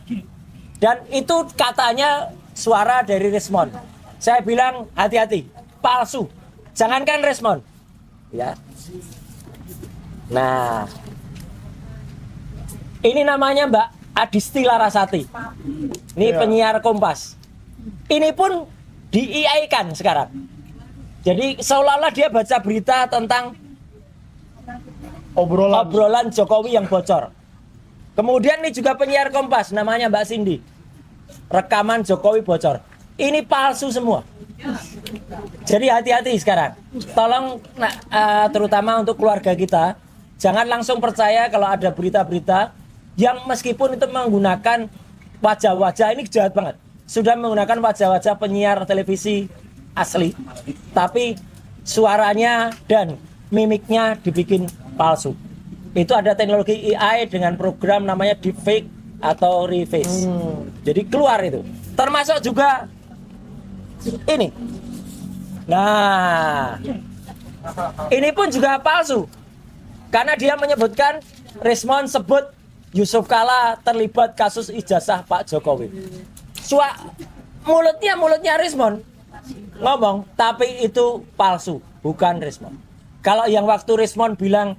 Dan itu katanya suara dari Rismon. Saya bilang hati-hati, palsu. Jangankan Rismon, ya. Nah, ini namanya Mbak Adisti Larasati. Ini penyiar Kompas. Ini pun di-IA-kan sekarang. Jadi seolah-olah dia baca berita tentang obrolan Jokowi yang bocor. Kemudian ini juga penyiar Kompas, namanya Mbak Cindy. Rekaman Jokowi bocor. Ini palsu semua. Jadi hati-hati sekarang. Tolong, terutama untuk keluarga kita, jangan langsung percaya kalau ada berita-berita yang meskipun itu menggunakan wajah-wajah, ini jahat banget. Sudah menggunakan wajah-wajah penyiar televisi asli, tapi suaranya dan mimiknya dibikin palsu. Itu ada teknologi AI dengan program namanya deepfake atau reface. Jadi keluar itu. Termasuk juga ini. Nah, ini pun juga palsu. Karena dia menyebutkan Rismon sebut Yusuf Kalla terlibat kasus ijazah Pak Jokowi. Mulutnya Rismon ngomong, tapi itu palsu, bukan Rismon. Kalau yang waktu Rismon bilang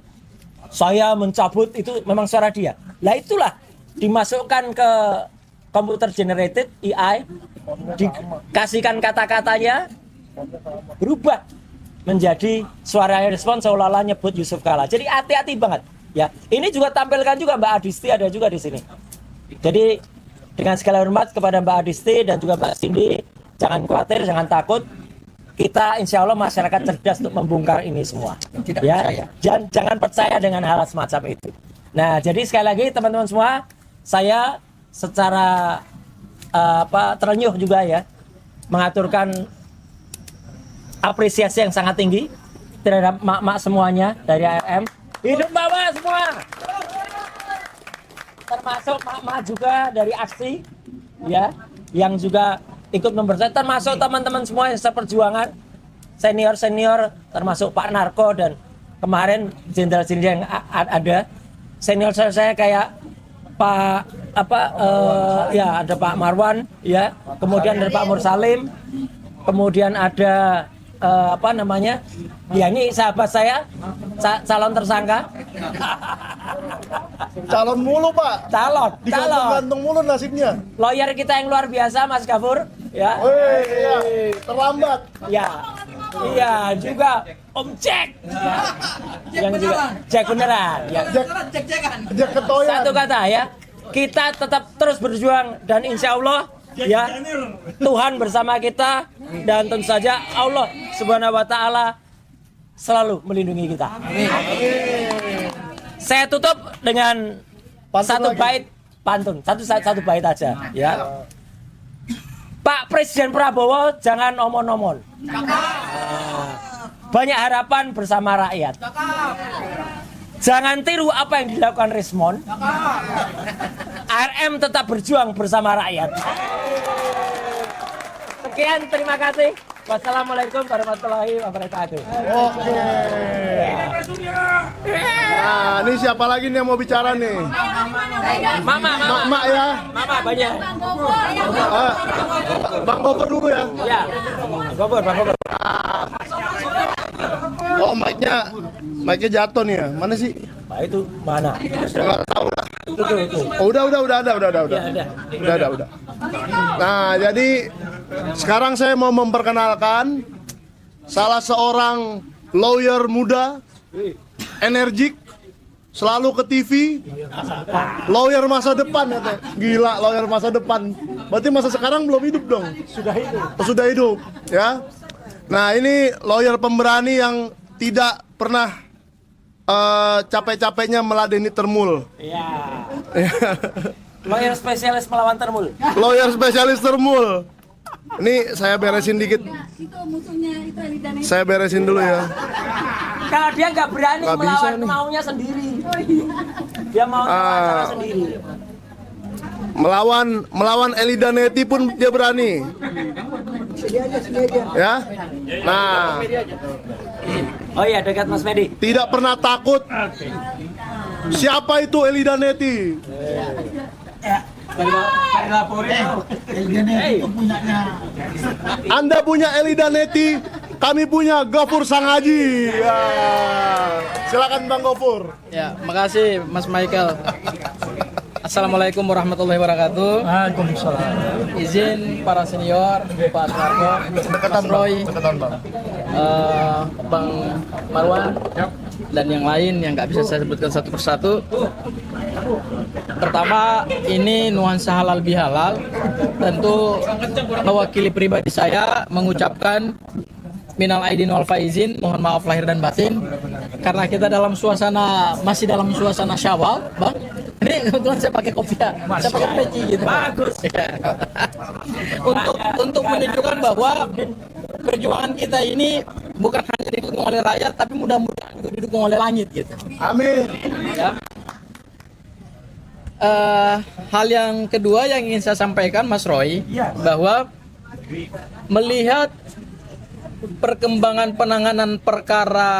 saya mencabut, itu memang suara dia. Lah itulah dimasukkan ke computer generated AI, dikasihkan kata-katanya, berubah menjadi suara Rismon seolah-olah nyebut Yusuf Kalla. Jadi hati-hati banget. Ya, ini juga tampilkan juga Mbak Adisti ada juga di sini. Jadi dengan segala hormat kepada Mbak Adisti dan juga Mbak Cindy, jangan khawatir, jangan takut. Kita insya Allah masyarakat cerdas untuk membongkar ini semua. Ya, jangan percaya dengan hal semacam itu. Nah, jadi sekali lagi teman-teman semua, saya secara terenyuh juga ya mengaturkan apresiasi yang sangat tinggi terhadap mak-mak semuanya dari ARM. Hidup bawah semua. Termasuk mak-mak juga dari aksi ya, yang juga ikut membersamai, termasuk teman-teman semua yang seperjuangan, senior-senior, termasuk Pak Narko dan kemarin jenderal-jenderal yang ada. Senior saya kayak Pak ada Pak Marwan ya, kemudian ada Pak Mursalim, kemudian ada ini sahabat saya, calon tersangka. Calon mulu Pak. Calon. Digantung mulu nasibnya. Lawyer kita yang luar biasa, Mas Gafur. Ya. Iya. Terlambat. Ya. Iya juga Om Jack. Yang juga Jack beneran. Ya. Jack ketoyan. Satu kata ya, kita tetap terus berjuang dan insya Allah ya Tuhan bersama kita dan tentu saja Allah Subhanahu wa taala selalu melindungi kita. Saya tutup dengan satu bait pantun, satu bait aja ya. Pak Presiden Prabowo jangan omon-omon. Banyak harapan bersama rakyat. Jangan tiru apa yang dilakukan Rismon. HRM tetap berjuang bersama rakyat. Sekian, terima kasih. Wassalamualaikum warahmatullahi wabarakatuh. Oke. Nah, ini siapa lagi nih yang mau bicara nih? Mama. Mak ya. Mama banyak. Ah, Bang Gopur dulu ya. Ya. Bang Gopur. Oh, mic-nya jatuh nih ya. Mana sih? Pak itu mana? Nggak tahu lah. Itu. Oh, udah ada. Ya, ada. Nah, jadi sekarang saya mau memperkenalkan salah seorang lawyer muda, energik, selalu ke TV, lawyer masa depan ya, Teh. Gila, lawyer masa depan. Berarti masa sekarang belum hidup dong? Sudah hidup, ya. Nah, ini lawyer pemberani yang tidak pernah capek-capeknya meladeni termul. Iya. Lawyer spesialis melawan termul. Lawyer spesialis termul. Ini saya beresin dikit. Itu musuhnya itu Elidaneti. Saya beresin dulu ya. Kalau dia nggak berani Nggak bisa melawan nih. maunya sendiri. Dia mau sendiri. Melawan Elidaneti pun dia berani. Ya. Nah, Oh iya, dekat Mas Medi. tidak pernah takut. Siapa itu Elidaneti? Anda punya Elidaneti, kami punya Gofur Sangaji. Ya. Silakan Bang Gofur. Ya, makasih Mas Michael. Assalamualaikum warahmatullahi wabarakatuh. Waalaikumsalam. Izin para senior, Pak Soeharto, Mas Roy, Bang Marwan, dan yang lain yang nggak bisa saya sebutkan satu persatu. Pertama, ini nuansa halal bihalal. Tentu mewakili pribadi saya mengucapkan minal aidin wal faizin, mohon maaf lahir dan batin, karena kita masih dalam suasana Syawal, Bang. Ini kebetulan saya pakai kopiah, saya pakai peci gitu. Bagus. Untuk menunjukkan bahwa perjuangan kita ini bukan hanya didukung oleh rakyat, tapi mudah-mudahan juga didukung oleh langit gitu. Amin. Ya. Hal yang kedua yang ingin saya sampaikan, Mas Roy, bahwa melihat perkembangan penanganan perkara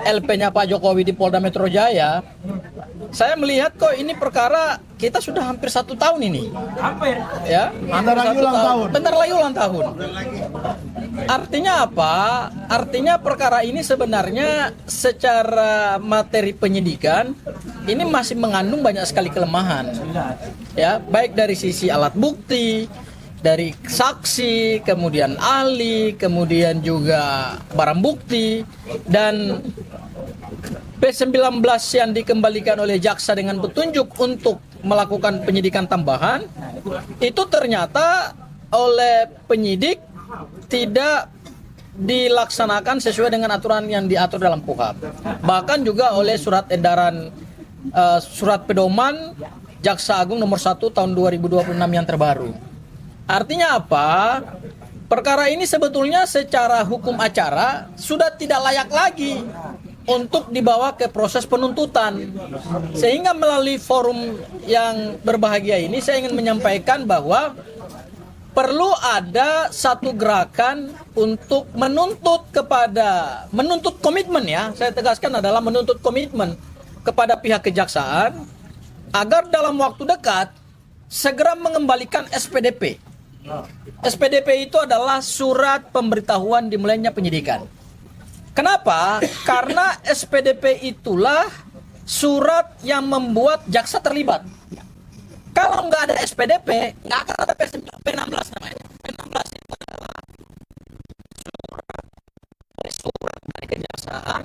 LP-nya Pak Jokowi di Polda Metro Jaya, saya melihat kok ini perkara kita sudah hampir 1 tahun ini. Hampir. Ya, Bentar lagi ulang tahun. Bentar lagi ulang tahun. Artinya apa? Artinya perkara ini sebenarnya secara materi penyidikan ini masih mengandung banyak sekali kelemahan. Ya, baik dari sisi alat bukti, dari saksi, kemudian ahli, kemudian juga barang bukti, dan P19 yang dikembalikan oleh jaksa dengan petunjuk untuk melakukan penyidikan tambahan, itu ternyata oleh penyidik tidak dilaksanakan sesuai dengan aturan yang diatur dalam KUHP. Bahkan juga oleh surat edaran surat pedoman Jaksa Agung nomor 1 tahun 2026 yang terbaru. Artinya apa? Perkara ini sebetulnya secara hukum acara sudah tidak layak lagi untuk dibawa ke proses penuntutan. Sehingga melalui forum yang berbahagia ini saya ingin menyampaikan bahwa perlu ada satu gerakan untuk menuntut komitmen, ya, saya tegaskan adalah menuntut komitmen kepada pihak kejaksaan agar dalam waktu dekat segera mengembalikan SPDP. SPDP itu adalah surat pemberitahuan dimulainya penyidikan. Kenapa? Karena SPDP itulah surat yang membuat jaksa terlibat. Kalau nggak ada SPDP, nggak akan ada P16 namanya. P16 itu adalah surat dari kejaksaan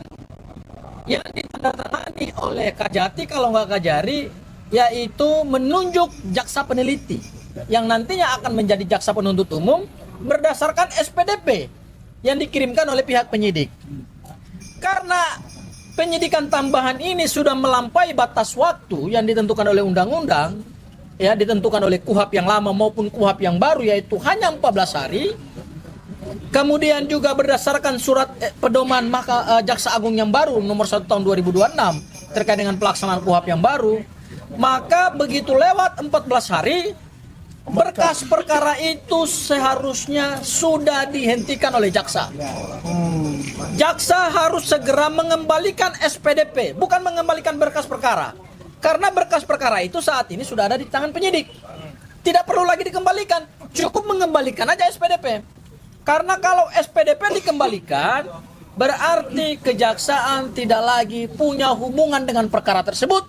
yang ditandatangani oleh Kajati, kalau nggak Kajari, yaitu menunjuk jaksa peneliti yang nantinya akan menjadi jaksa penuntut umum berdasarkan SPDP yang dikirimkan oleh pihak penyidik. Karena penyidikan tambahan ini sudah melampaui batas waktu yang ditentukan oleh undang-undang, ya, ditentukan oleh KUHP yang lama maupun KUHP yang baru, yaitu hanya 14 hari. Kemudian juga berdasarkan surat pedoman Jaksa Agung yang baru nomor 1 tahun 2026 terkait dengan pelaksanaan KUHP yang baru, maka begitu lewat 14 hari, berkas perkara itu seharusnya sudah dihentikan oleh jaksa. Jaksa harus segera mengembalikan SPDP, bukan mengembalikan berkas perkara. Karena berkas perkara itu saat ini sudah ada di tangan penyidik. Tidak perlu lagi dikembalikan, cukup mengembalikan aja SPDP. Karena kalau SPDP dikembalikan, berarti kejaksaan tidak lagi punya hubungan dengan perkara tersebut,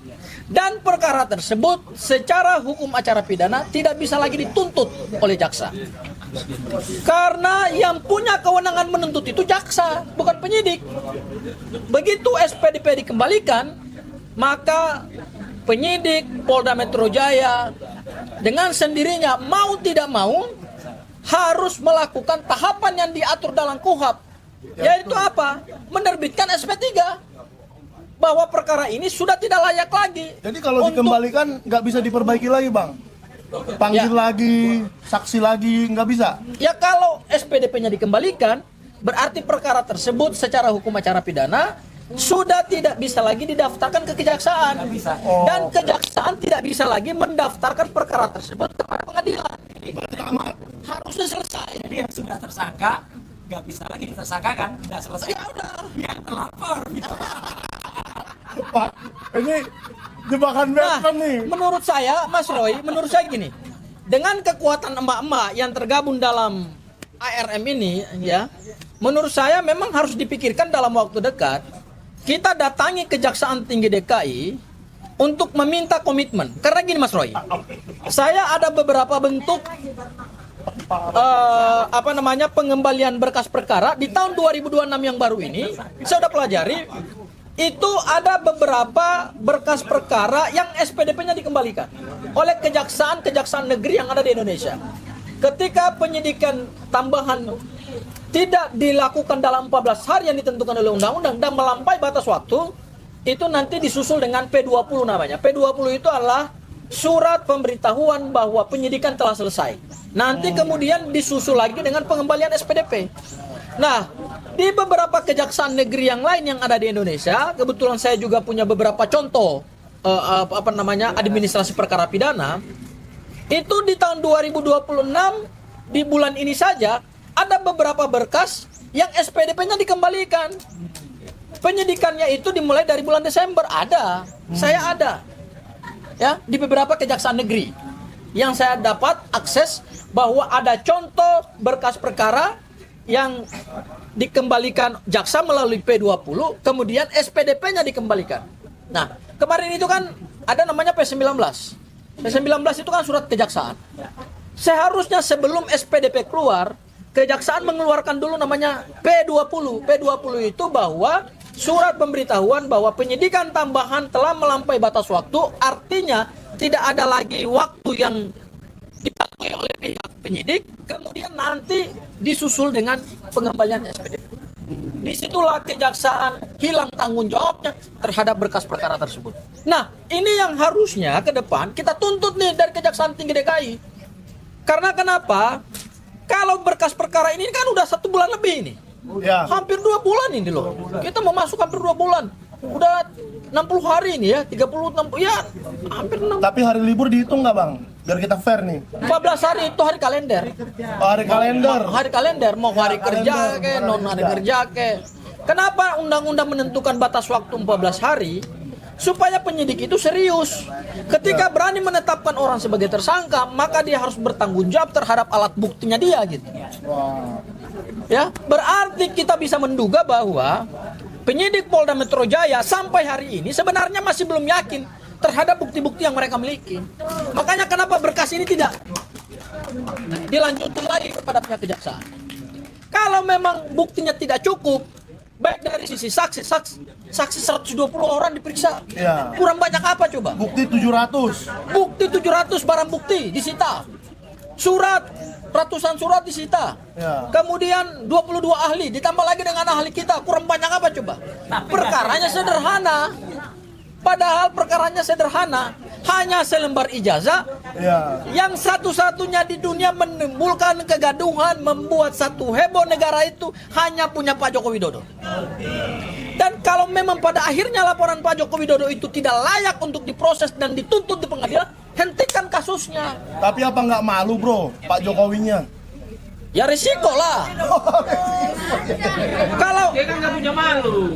dan perkara tersebut secara hukum acara pidana tidak bisa lagi dituntut oleh jaksa. Karena yang punya kewenangan menuntut itu jaksa, bukan penyidik. Begitu SPDP dikembalikan, maka penyidik Polda Metro Jaya dengan sendirinya mau tidak mau harus melakukan tahapan yang diatur dalam KUHP. Yaitu apa? Menerbitkan SP3 bahwa perkara ini sudah tidak layak lagi. Jadi kalau dikembalikan nggak bisa diperbaiki lagi, Bang? Panggil lagi, saksi lagi, nggak bisa? Ya kalau SPDP-nya dikembalikan, berarti perkara tersebut secara hukum acara pidana sudah tidak bisa lagi didaftarkan ke kejaksaan. Dan kejaksaan tidak bisa lagi mendaftarkan perkara tersebut kepada pengadilan. Harusnya selesai. Jadi yang sudah tersangka nggak bisa lagi ditersangkakan, nggak selesai. Ya udah. Yang terlapor. Pak, ini jebakan Batman nih. Menurut saya, Mas Roy, menurut saya gini, dengan kekuatan emak-emak yang tergabung dalam ARM ini, ya, menurut saya memang harus dipikirkan dalam waktu dekat. Kita datangi Kejaksaan Tinggi DKI untuk meminta komitmen. Karena gini, Mas Roy, saya ada beberapa bentuk pengembalian berkas perkara di tahun 2026 yang baru ini. Saya sudah pelajari. Itu ada beberapa berkas perkara yang SPDP-nya dikembalikan oleh kejaksaan negeri yang ada di Indonesia. Ketika penyidikan tambahan tidak dilakukan dalam 14 hari yang ditentukan oleh undang-undang dan melampaui batas waktu, itu nanti disusul dengan P20 namanya. P20 itu adalah surat pemberitahuan bahwa penyidikan telah selesai. Nanti kemudian disusul lagi dengan pengembalian SPDP. Nah, di beberapa kejaksaan negeri yang lain yang ada di Indonesia, kebetulan saya juga punya beberapa contoh administrasi perkara pidana. Itu di tahun 2026 di bulan ini saja ada beberapa berkas yang SPDP-nya dikembalikan. Penyidikannya itu dimulai dari bulan Desember, ada. Saya ada. Ya, di beberapa kejaksaan negeri yang saya dapat akses bahwa ada contoh berkas perkara yang dikembalikan jaksa melalui P20, kemudian SPDP-nya dikembalikan. Nah, kemarin itu kan ada namanya P19. P19 itu kan surat kejaksaan. Seharusnya sebelum SPDP keluar, kejaksaan mengeluarkan dulu namanya P20. P20 itu bahwa surat pemberitahuan bahwa penyidikan tambahan telah melampaui batas waktu, artinya tidak ada lagi waktu yang dipakai oleh pihak penyidik, kemudian nanti disusul dengan pengembalian SPDP. Disitulah kejaksaan hilang tanggung jawabnya terhadap berkas perkara tersebut. Nah, ini yang harusnya ke depan kita tuntut nih dari Kejaksaan Tinggi DKI. Karena kenapa? Kalau berkas perkara ini kan udah 1 bulan lebih ini. Ya. Hampir 2 bulan ini loh. Kita mau masuk hampir 2 bulan. Udah 60 hari ini ya, 30, 60, ya hampir 60. Tapi hari libur dihitung nggak, Bang? Biar kita fair nih. 14 hari itu hari kalender. Hari kalender. Hari kalender, mau hari kerja ke, non hari kerja ke. Kenapa undang-undang menentukan batas waktu 14 hari? Supaya penyidik itu serius. Ketika berani menetapkan orang sebagai tersangka, maka dia harus bertanggung jawab terhadap alat buktinya dia gitu. Ya, berarti kita bisa menduga bahwa penyidik Polda Metro Jaya sampai hari ini sebenarnya masih belum yakin terhadap bukti-bukti yang mereka miliki. Makanya kenapa berkas ini tidak dilanjutkan lagi kepada pihak kejaksaan. Kalau memang buktinya tidak cukup, baik dari sisi saksi 120 orang diperiksa. Ya. Kurang banyak apa coba? Bukti 700. Bukti 700 barang bukti disita. Surat, ratusan surat disita. Ya. Kemudian 22 ahli ditambah lagi dengan ahli kita. Kurang banyak apa coba? Perkaranya sederhana. Padahal perkaranya sederhana, hanya selembar ijazah Ya. yang satu-satunya di dunia menimbulkan kegaduhan, membuat satu heboh negara itu hanya punya Pak Joko Widodo. Dan kalau memang pada akhirnya laporan Pak Joko Widodo itu tidak layak untuk diproses dan dituntut di pengadilan, hentikan kasusnya. Tapi apa nggak malu bro, Pak Jokowinya? Ya risiko lah. Kalau Dia kan nggak punya malu.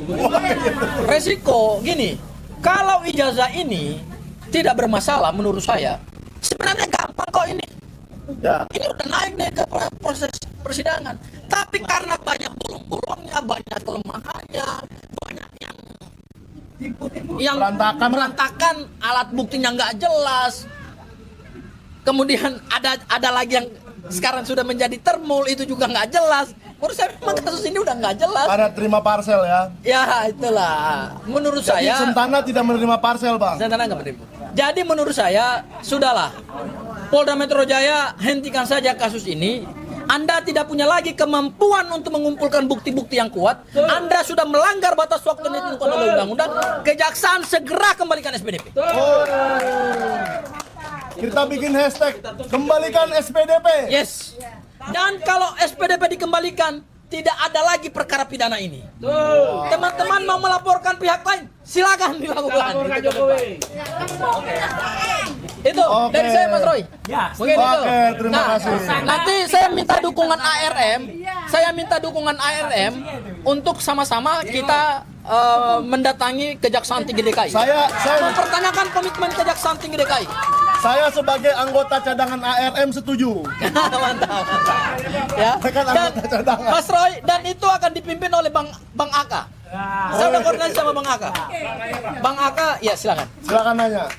resiko gini, kalau ijazah ini tidak bermasalah menurut saya, sebenarnya gampang kok ini. Ya. Ini udah naik nih ke proses persidangan. Tapi karena banyak bolong-bolongnya, banyak kelemahannya, banyak yang berantakan, alat buktinya nggak jelas. Kemudian ada lagi yang sekarang sudah menjadi termul, itu juga nggak jelas. Menurut saya memang kasus ini udah nggak jelas. Karena terima parsel ya. Ya itulah. Menurut Jadi saya Sentana tidak menerima parsel bang. Sentana nggak menerima. Jadi menurut saya sudahlah. Polda Metro Jaya hentikan saja kasus ini. Anda tidak punya lagi kemampuan untuk mengumpulkan bukti-bukti yang kuat. Anda sudah melanggar batas waktu yang ditentukan oleh undang-undang. Kejaksaan segera kembalikan SPDP. Kita bikin hashtag kembalikan SPDP. Yes. Dan kalau SPDP dikembalikan, tidak ada lagi perkara pidana ini. Teman-teman mau melaporkan pihak lain, silakan dilakukan. Itu dari saya Mas Roy. Mungkin itu. Oke, terima kasih. Nanti saya minta dukungan ARM. Saya minta dukungan ARM untuk sama-sama kita mendatangi Kejaksaan Tinggi DKI. Saya mempertanyakan komitmen Kejaksaan Tinggi DKI. Saya sebagai anggota cadangan ARM setuju. Mantap. Ya. Kan Dan anggota cadangan. Mas Roy, dan itu akan dipimpin oleh Bang Aka. Saya udah koordinasi sama Bang Aka. Bang Aka, ya silakan. Silakan nanya.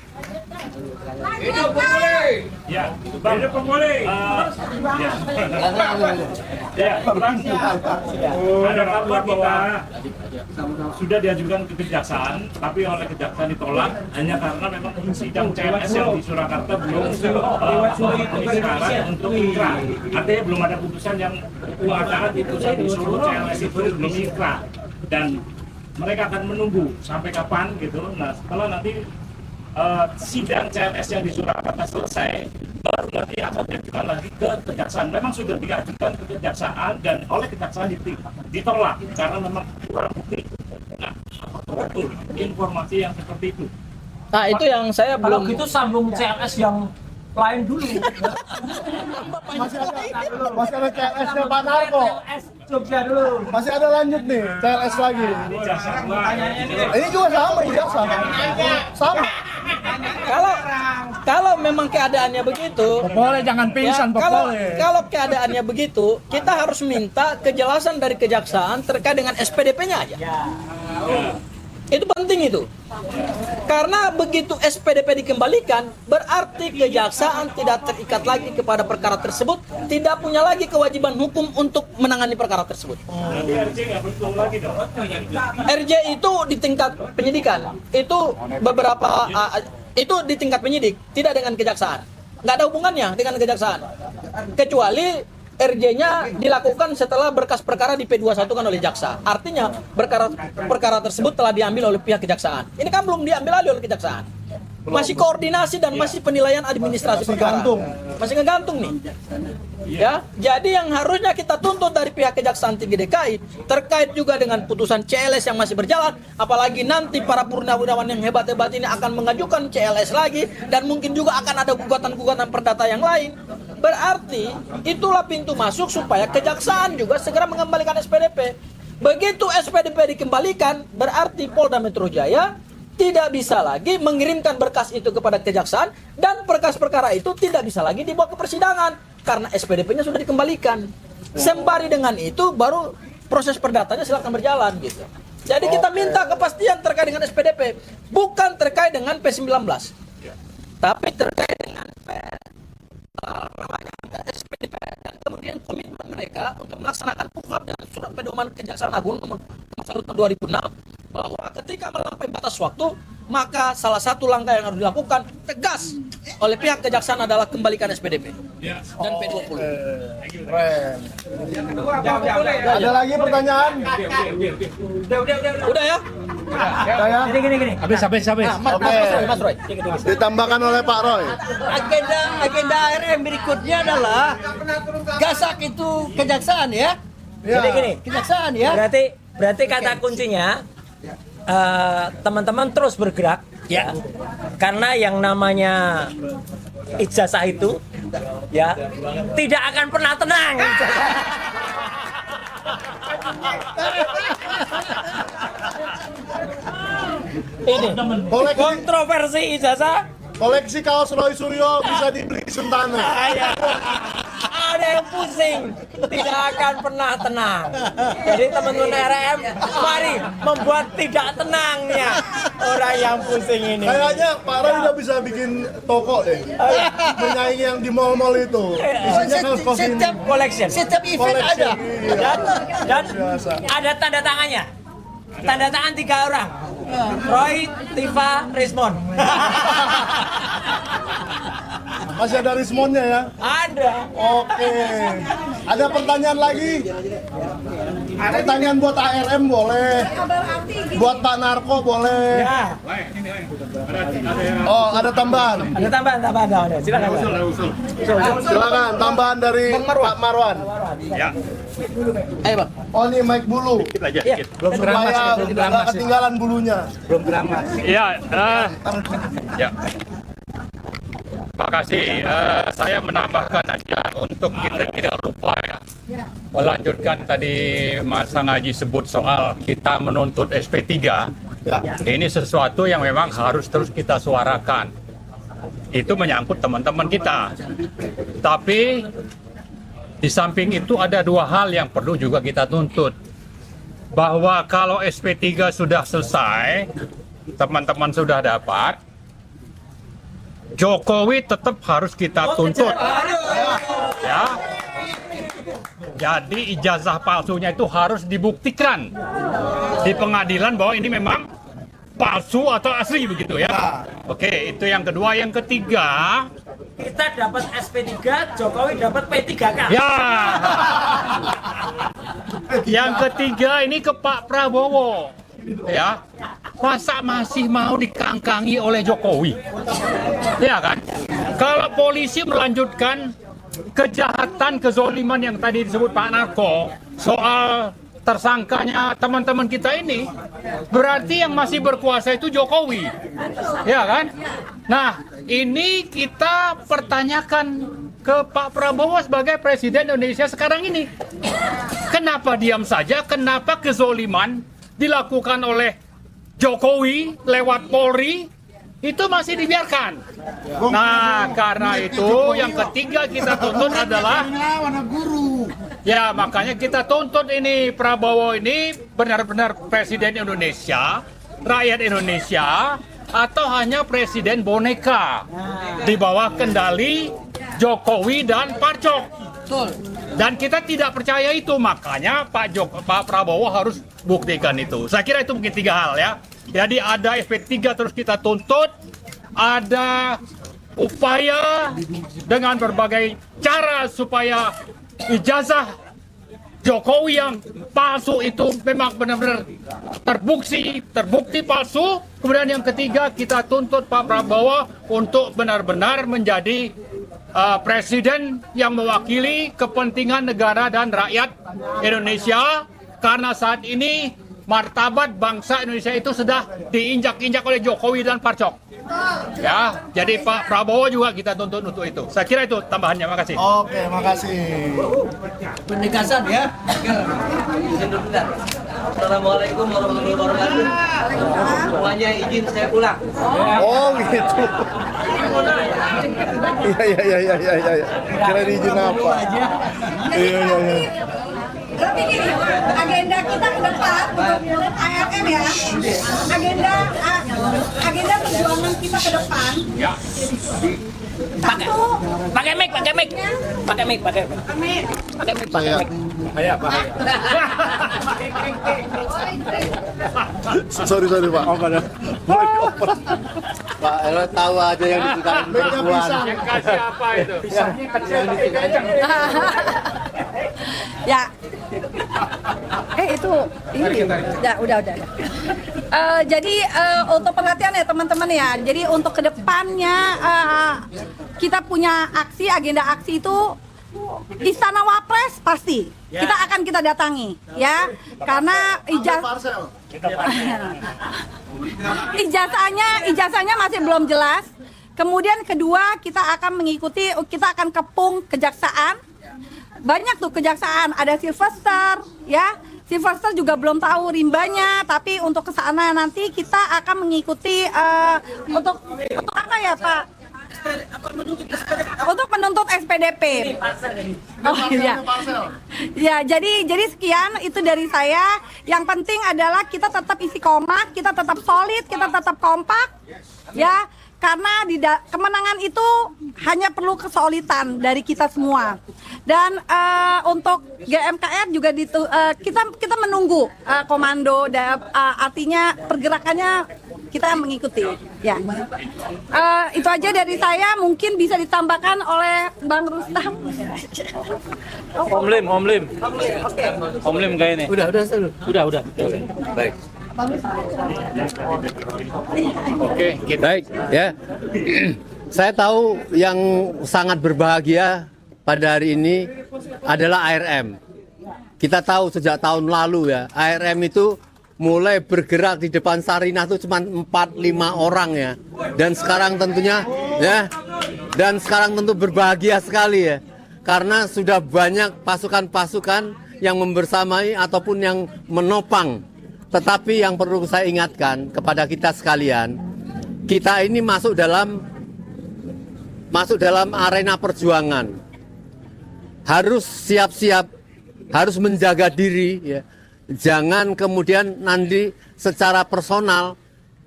Hidup pemulih. Ya, hidup pemulih. Ya, ada kabar bahwa sudah diajukan ke kejaksaan, tapi oleh kejaksaan ditolak hanya karena memang sidang CLS yang di Surakarta belum sekarang untuk ingkrah. Artinya belum ada putusan yang mengatakan putusan di seluruh CLS itu belum ingkrah, dan mereka akan menunggu sampai kapan gitu. Nah, setelah nanti sidang CLS yang di Surakarta selesai, baru nanti akan diajukan lagi ke kejaksaan. Memang sudah diajukan ke kejaksaan dan oleh kejaksaan ditolak karena memang kurang bukti. Nah, apakah betul informasi yang seperti itu? Nah, itu yang saya Kalau belum. gitu sambung CLS yang lain dulu. Masih ada CLS-nya Pak Narko. CLS Jogja dulu. Masih ada lanjut nih, CLS lagi. Ini juga sama, ijazah. Sama. Kalau memang keadaannya begitu, Boleh jangan pingsan, kalau keadaannya begitu, kita harus minta kejelasan dari kejaksaan terkait dengan SPDP-nya aja. Itu penting itu. Karena begitu SPDP dikembalikan, berarti kejaksaan tidak terikat lagi kepada perkara tersebut, tidak punya lagi kewajiban hukum untuk menangani perkara tersebut. RJ itu di tingkat penyidikan, itu beberapa itu di tingkat penyidik, tidak dengan kejaksaan. Nggak ada hubungannya dengan kejaksaan. Kecuali RJ-nya dilakukan setelah berkas perkara di P21 kan oleh jaksa. Artinya perkara tersebut telah diambil oleh pihak kejaksaan. Ini kan belum diambil alih oleh kejaksaan. Masih koordinasi dan masih penilaian administrasi perkara. Masih ngegantung nih. Ya, jadi yang harusnya kita tuntut dari pihak Kejaksaan Tinggi DKI terkait juga dengan putusan CLS yang masih berjalan, apalagi nanti para purnawirawan yang hebat-hebat ini akan mengajukan CLS lagi dan mungkin juga akan ada gugatan-gugatan perdata yang lain. Berarti itulah pintu masuk supaya kejaksaan juga segera mengembalikan SPDP. Begitu SPDP dikembalikan, berarti Polda Metro Jaya tidak bisa lagi mengirimkan berkas itu kepada kejaksaan dan berkas perkara itu tidak bisa lagi dibawa ke persidangan karena SPDP-nya sudah dikembalikan. Sembari dengan itu baru proses perdatanya silakan berjalan gitu. Jadi kita minta kepastian terkait dengan SPDP, bukan terkait dengan P19. Tapi terkait dengan SPDP dan kemudian komitmen mereka untuk melaksanakan PUHAP dan surat pedoman Kejaksaan Agung nomor 1 tahun 2006 bahwa ketika melampaui batas waktu maka salah satu langkah yang harus dilakukan tegas oleh pihak kejaksaan adalah kembalikan SPDP dan P20. Keren. Ada lagi pertanyaan? Udah ya? Udah ya? Gini. Habis. Mas Roy. Ditambahkan oleh Pak Roy. Agenda ARM berikutnya adalah gasak itu kejaksaan ya. Gini. Kejaksaan ya. Berarti kata kuncinya teman-teman terus bergerak ya, karena yang namanya ijazah itu ya tidak akan pernah tenang. Ini kontroversi ijazah. Koleksi kaos Roy Suryo bisa dibeli Sentana. Ada yang pusing, tidak akan pernah tenang. Jadi teman-teman RM, mari membuat tidak tenangnya orang yang pusing ini. Kayaknya Pak Roy udah bisa bikin toko deh. Menyaingi yang di mall-mall itu. Isinya kaos ini. Collection. Setiap event ada. Dan ada tanda tangannya. Tanda tangan 3 orang. Roy, Tifa, Rismon. Masih ada Rismonnya ya? Ada. Oke. Ada pertanyaan lagi? Pertanyaan buat ARM boleh. Buat Pak Narko boleh. Ya. Oh, ada tambahan. Ada tambahan. Ada. Silakan. Silakan tambahan dari Pak Marwan. Ya. Ayo Bang. Oh, ini mic bulu. Supaya nggak ketinggalan bulunya. Ya, ya. Terima kasih. Saya menambahkan aja untuk kita tidak lupa ya, melanjutkan tadi Mas Sangaji sebut soal kita menuntut SP3. Ini sesuatu yang memang harus terus kita suarakan. Itu menyangkut teman-teman kita. Tapi di samping itu ada 2 hal yang perlu juga kita tuntut. Bahwa kalau SP3 sudah selesai, teman-teman sudah dapat, Jokowi tetap harus kita tuntut. Ya. Jadi ijazah palsunya itu harus dibuktikan di pengadilan bahwa ini memang palsu atau asli begitu ya. Oke, itu yang kedua. Yang ketiga, Kita dapat SP3, Jokowi dapat P3K. ya. Yang ketiga ini ke Pak Prabowo. Ya. Masa masih mau dikangkangi oleh Jokowi? Ya kan? Kalau polisi melanjutkan kejahatan, kezoliman yang tadi disebut Pak Narko, soal tersangkanya teman-teman kita ini, berarti yang masih berkuasa itu Jokowi. Ya kan? Nah, ini kita pertanyakan ke Pak Prabowo sebagai Presiden Indonesia sekarang ini. Kenapa diam saja? Kenapa kezoliman dilakukan oleh Jokowi lewat Polri itu masih dibiarkan? Nah, karena itu yang ketiga kita tuntut adalah, ya makanya kita tuntut ini Prabowo ini benar-benar Presiden Indonesia, rakyat Indonesia, atau hanya Presiden boneka di bawah kendali Jokowi dan Parcok. Dan kita tidak percaya itu, makanya Pak Prabowo harus buktikan itu. Saya kira itu mungkin 3 hal ya. Jadi ada SP3 terus kita tuntut, ada upaya dengan berbagai cara supaya ijazah Jokowi yang palsu itu memang benar-benar terbukti palsu. Kemudian yang ketiga kita tuntut Pak Prabowo untuk benar-benar menjadi presiden yang mewakili kepentingan negara dan rakyat Indonesia, karena saat ini martabat bangsa Indonesia itu sudah diinjak-injak oleh Jokowi dan Parcok. Ya, jadi Pak Prabowo juga kita tuntut untuk itu. Saya kira itu tambahannya. Makasih. Oke, makasih. Penegasan ya. Izin dulu bentar. Assalamualaikum warahmatullahi wabarakatuh. Semuanya izin saya pulang. Oh gitu. Iya. Kira izin apa? Iya. Berarti gini, agenda kita ke depan untuk ARM ya, agenda perjuangan kita ke depan. Ya. Pakai mic. Sorry Pak. Oh, kada. Pak Elo tahu aja yang diceritain perempuan. Yang kasih apa itu? Ya. Itu ini. Udah. Jadi untuk perhatian ya teman-teman ya. Jadi untuk kedepannya kita punya aksi, agenda aksi itu Istana Wapres pasti kita datangi ya, karena ijazahnya masih belum jelas. Kemudian kedua, kita akan kepung kejaksaan. Banyak tuh kejaksaan, ada Sylvester ya. Sylvester juga belum tahu rimbanya, tapi untuk ke sana nanti kita akan mengikuti untuk apa ya Pak? Untuk menuntut SPDP. Oh iya. Ya, jadi sekian itu dari saya. Yang penting adalah kita tetap istiqomah, kita tetap solid, kita tetap kompak. Ya, karena kemenangan itu hanya perlu kesolidan dari kita semua. Dan untuk GMKR juga kita menunggu komando, artinya pergerakannya kita mengikuti. Ya, itu aja dari saya. Mungkin bisa ditambahkan oleh Bang Rustam. Om Lim kayaknya. Udah. Baik. Oke, baik ya. Saya tahu yang sangat berbahagia pada hari ini adalah ARM. Kita tahu sejak tahun lalu ya, ARM itu mulai bergerak di depan Sarinah itu cuma 4-5 orang ya. Dan sekarang tentunya ya, tentu berbahagia sekali ya. Karena sudah banyak pasukan-pasukan yang membersamai ataupun yang menopang. Tetapi yang perlu saya ingatkan kepada kita sekalian, kita ini masuk dalam arena perjuangan. Harus siap-siap, harus menjaga diri ya. Jangan kemudian nanti secara personal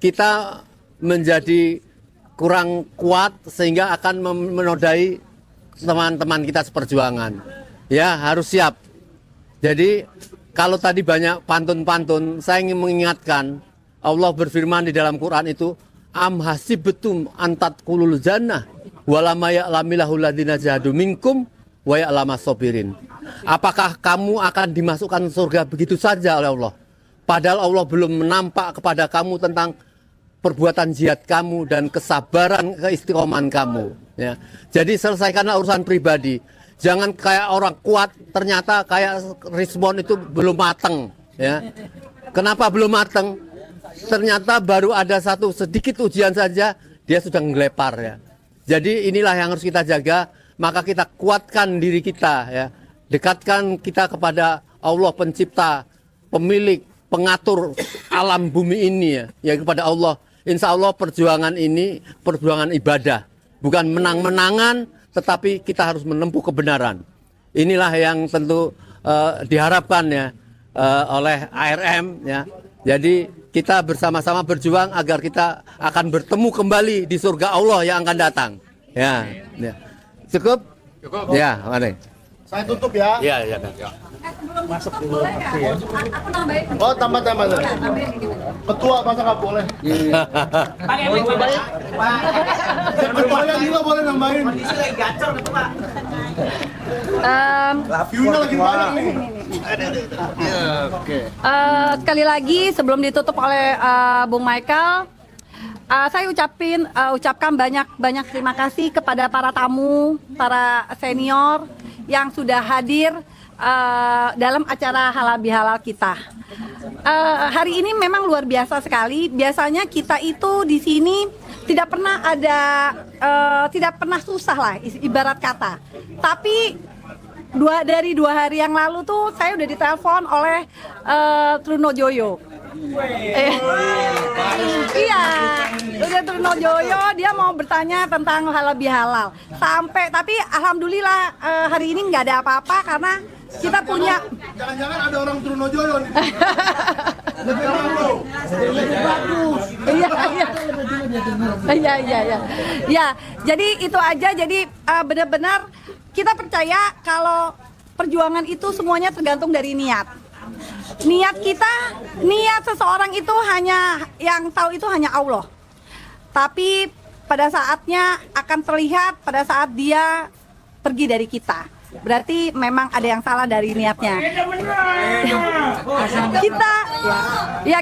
kita menjadi kurang kuat sehingga akan menodai teman-teman kita seperjuangan. Ya, harus siap. Jadi kalau tadi banyak pantun-pantun, saya ingin mengingatkan Allah berfirman di dalam Quran itu, am hasibtum antat kulul jannah walama ya'lamilahul ladzina jahadu minkum wa ya'lamas sabirin. Apakah kamu akan dimasukkan surga begitu saja oleh Allah? Padahal Allah belum menampak kepada kamu tentang perbuatan jihad kamu dan kesabaran, keistiqomahan kamu. Ya. Jadi selesaikanlah urusan pribadi. Jangan kayak orang kuat, ternyata kayak Rizwan itu belum mateng. Ya. Kenapa belum mateng? Ternyata baru ada satu sedikit ujian saja, dia sudah ngelepar. Ya. Jadi inilah yang harus kita jaga, maka kita kuatkan diri kita. Ya. Dekatkan kita kepada Allah pencipta, pemilik, pengatur alam bumi ini ya kepada Allah. Insya Allah perjuangan ini perjuangan ibadah, bukan menang-menangan, tetapi kita harus menempuh kebenaran. Inilah yang tentu diharapkan ya oleh ARM ya. Jadi kita bersama-sama berjuang agar kita akan bertemu kembali di surga Allah yang akan datang. Ya. Cukup? Ya, mari. Saya tutup ya. Iya. Masuk dulu. Oh, tambah. Ketua masa nggak boleh? Ketuanya juga boleh nambahin. View-nya lagi banyak nih. Sekali lagi sebelum ditutup oleh Bung Michael, saya ucapkan banyak terima kasih kepada para tamu, para senior yang sudah hadir dalam acara Halal Bihalal kita. Hari ini memang luar biasa sekali. Biasanya kita itu di sini tidak pernah susah lah ibarat kata. Tapi dari 2 hari yang lalu tuh saya udah ditelepon oleh Trunojoyo. Iya, udah Trunojoyo, dia mau bertanya tentang halal bihalal. Tapi alhamdulillah hari ini nggak ada apa-apa karena kita punya. Jangan-jangan ada orang Trunojoyo nih. Lebih bagus. Iya. Ya, jadi itu aja. Jadi benar-benar kita percaya kalau perjuangan itu semuanya tergantung dari niat. Niat seseorang itu hanya yang tahu itu hanya Allah. Tapi pada saatnya akan terlihat pada saat dia pergi dari kita. Berarti memang ada yang salah dari niatnya.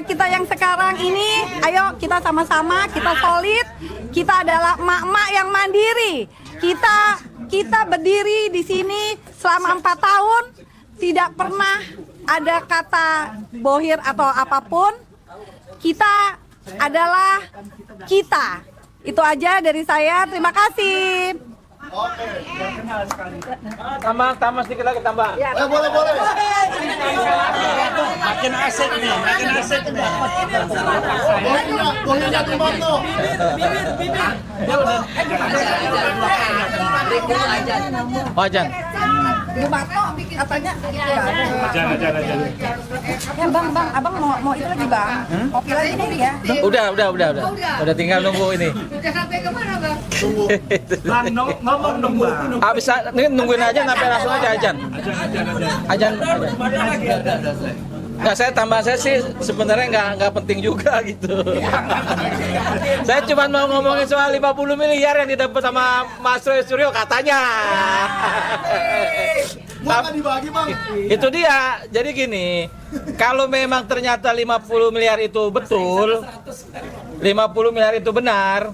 Kita yang sekarang ini, ayo kita sama-sama, kita solid. Kita adalah emak-emak yang mandiri. Kita kita berdiri di sini selama 4 tahun tidak pernah ada kata bohir atau apapun. Kita adalah kita. Itu aja dari saya. Terima kasih. Tambah sedikit lagi tambah. Boleh. Makin asik nih, makin asik. Boleh jatuh foto. Wajan. Katanya. Ya bang, abang mau itu lagi bang. Kopi lagi nih ya. Udah tinggal nunggu ini. Ngomong dong, Bang. Bisa ini nungguin aja sampai langsung aja ajan. Nggak, saya sih sebenarnya nggak penting juga gitu. Saya cuma mau ngomongin soal 50 miliar yang didapat sama Mas Roy Suryo katanya. Dibagi, Bang. Itu dia. Jadi gini, kalau memang ternyata 50 miliar itu betul, 50 miliar itu benar,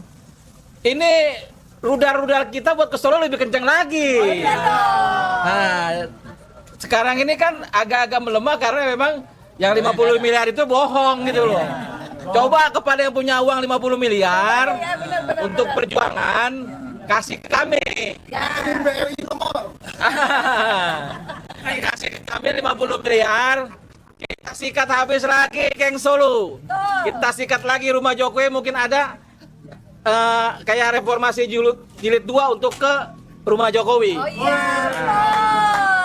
ini rudal-rudal kita buat ke Solo lebih kencang lagi. Nah, sekarang ini kan agak-agak melemah karena memang yang 50 miliar itu bohong gitu loh. Coba kepada yang punya uang 50 miliar untuk perjuangan, kasih ke kami. Kasih ke kami 50 miliar, kita sikat habis lagi geng Solo. Kita sikat lagi rumah Jokowi, mungkin ada kayak reformasi jilid 2 untuk ke rumah Jokowi.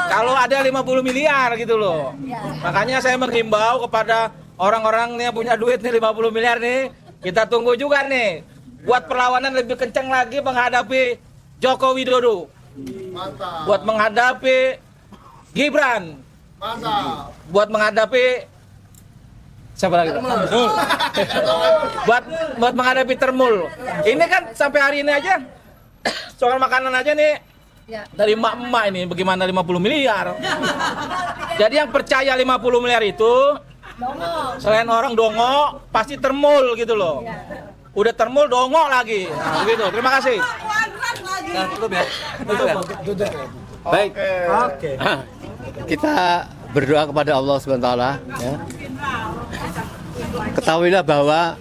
Kalau ada 50 miliar gitu loh. Makanya saya menghimbau kepada orang-orang yang punya duit nih 50 miliar nih, kita tunggu juga nih buat perlawanan lebih kencang lagi menghadapi Joko Widodo. Mantap. Buat menghadapi Gibran. Mantap. Buat menghadapi siapa lagi? buat menghadapi Termul. Ini kan sampai hari ini aja soal makanan aja nih dari emak-emak ini bagaimana 50 miliar. Jadi yang percaya 50 miliar itu selain orang dongo pasti Termul gitu loh. Udah Termul dongo lagi. Nah, begitu. Terima kasih. Nah, tutup ya. Baik. Kita berdoa kepada Allah SWT ya. Ketahuilah bahwa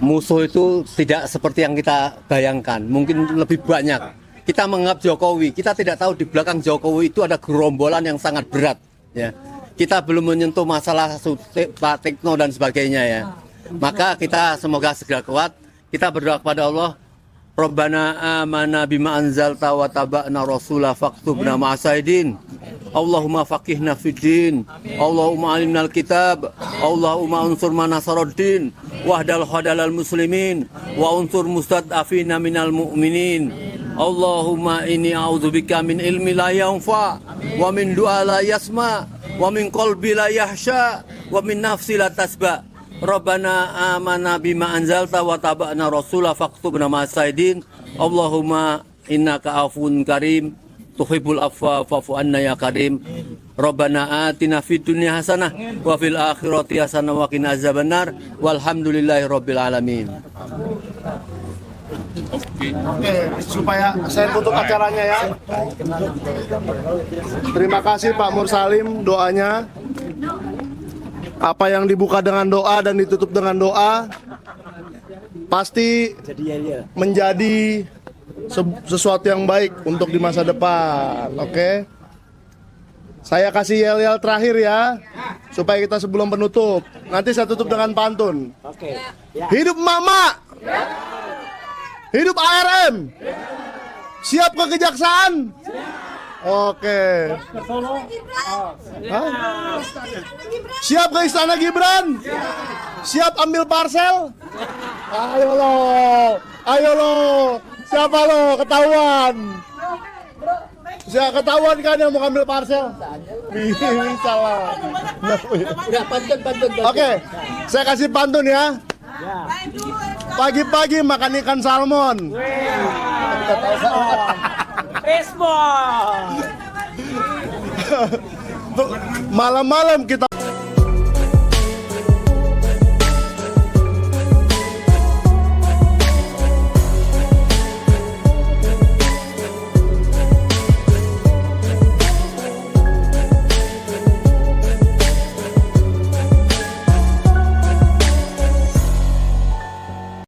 musuh itu tidak seperti yang kita bayangkan, mungkin lebih banyak. Kita menganggap Jokowi, kita tidak tahu di belakang Jokowi itu ada gerombolan yang sangat berat ya. Kita belum menyentuh masalah Pak Tekno dan sebagainya ya. Maka kita semoga segera kuat. Kita berdoa kepada Allah, Rabbana amana bima anzalta wa taba'na rasulah faktubna ma'asaidin. Allahumma faqihna fiddin. Allahumma alimnal kitab. Allahumma unsur manasaruddin. Wahdal khadalal muslimin. Wa unsur mustad'afina minal mu'minin. Allahumma inni a'udzubika min ilmi la yanfa. Wa min du'a la yasma. Wa min qalbi la yahsha. Wa min nafsi la tasba. Rabbana amana bima anzalta wa taba'na rasulah faktubna ma'asaidin. Allahumma innaka afun karim tuhibbul afwa fa'fu anna ya karim. Rabbana atina fid dunya hasanah wa fil akhirati hasanah wa qina azabannar. Walhamdulillahi rabbil alamin. Oke, supaya saya tutup acaranya ya. Terima kasih Pak Mursalim doanya. Apa yang dibuka dengan doa dan ditutup dengan doa pasti menjadi sesuatu yang baik untuk di masa depan. Oke. Saya kasih yel-yel terakhir ya, supaya kita sebelum penutup. Nanti saya tutup dengan pantun. Hidup Mama. Hidup ARM. Siap ke kejaksaan. Oke. Hah? Siap ke istana Gibran? Siap ambil parcel? Ayo lo. Siapa lo? Ketahuan. Siapa ketahuan kan yang mau ambil parcel? Bisa lah. Oke, saya kasih pantun ya. Pagi-pagi makan ikan salmon. Malam-malam kita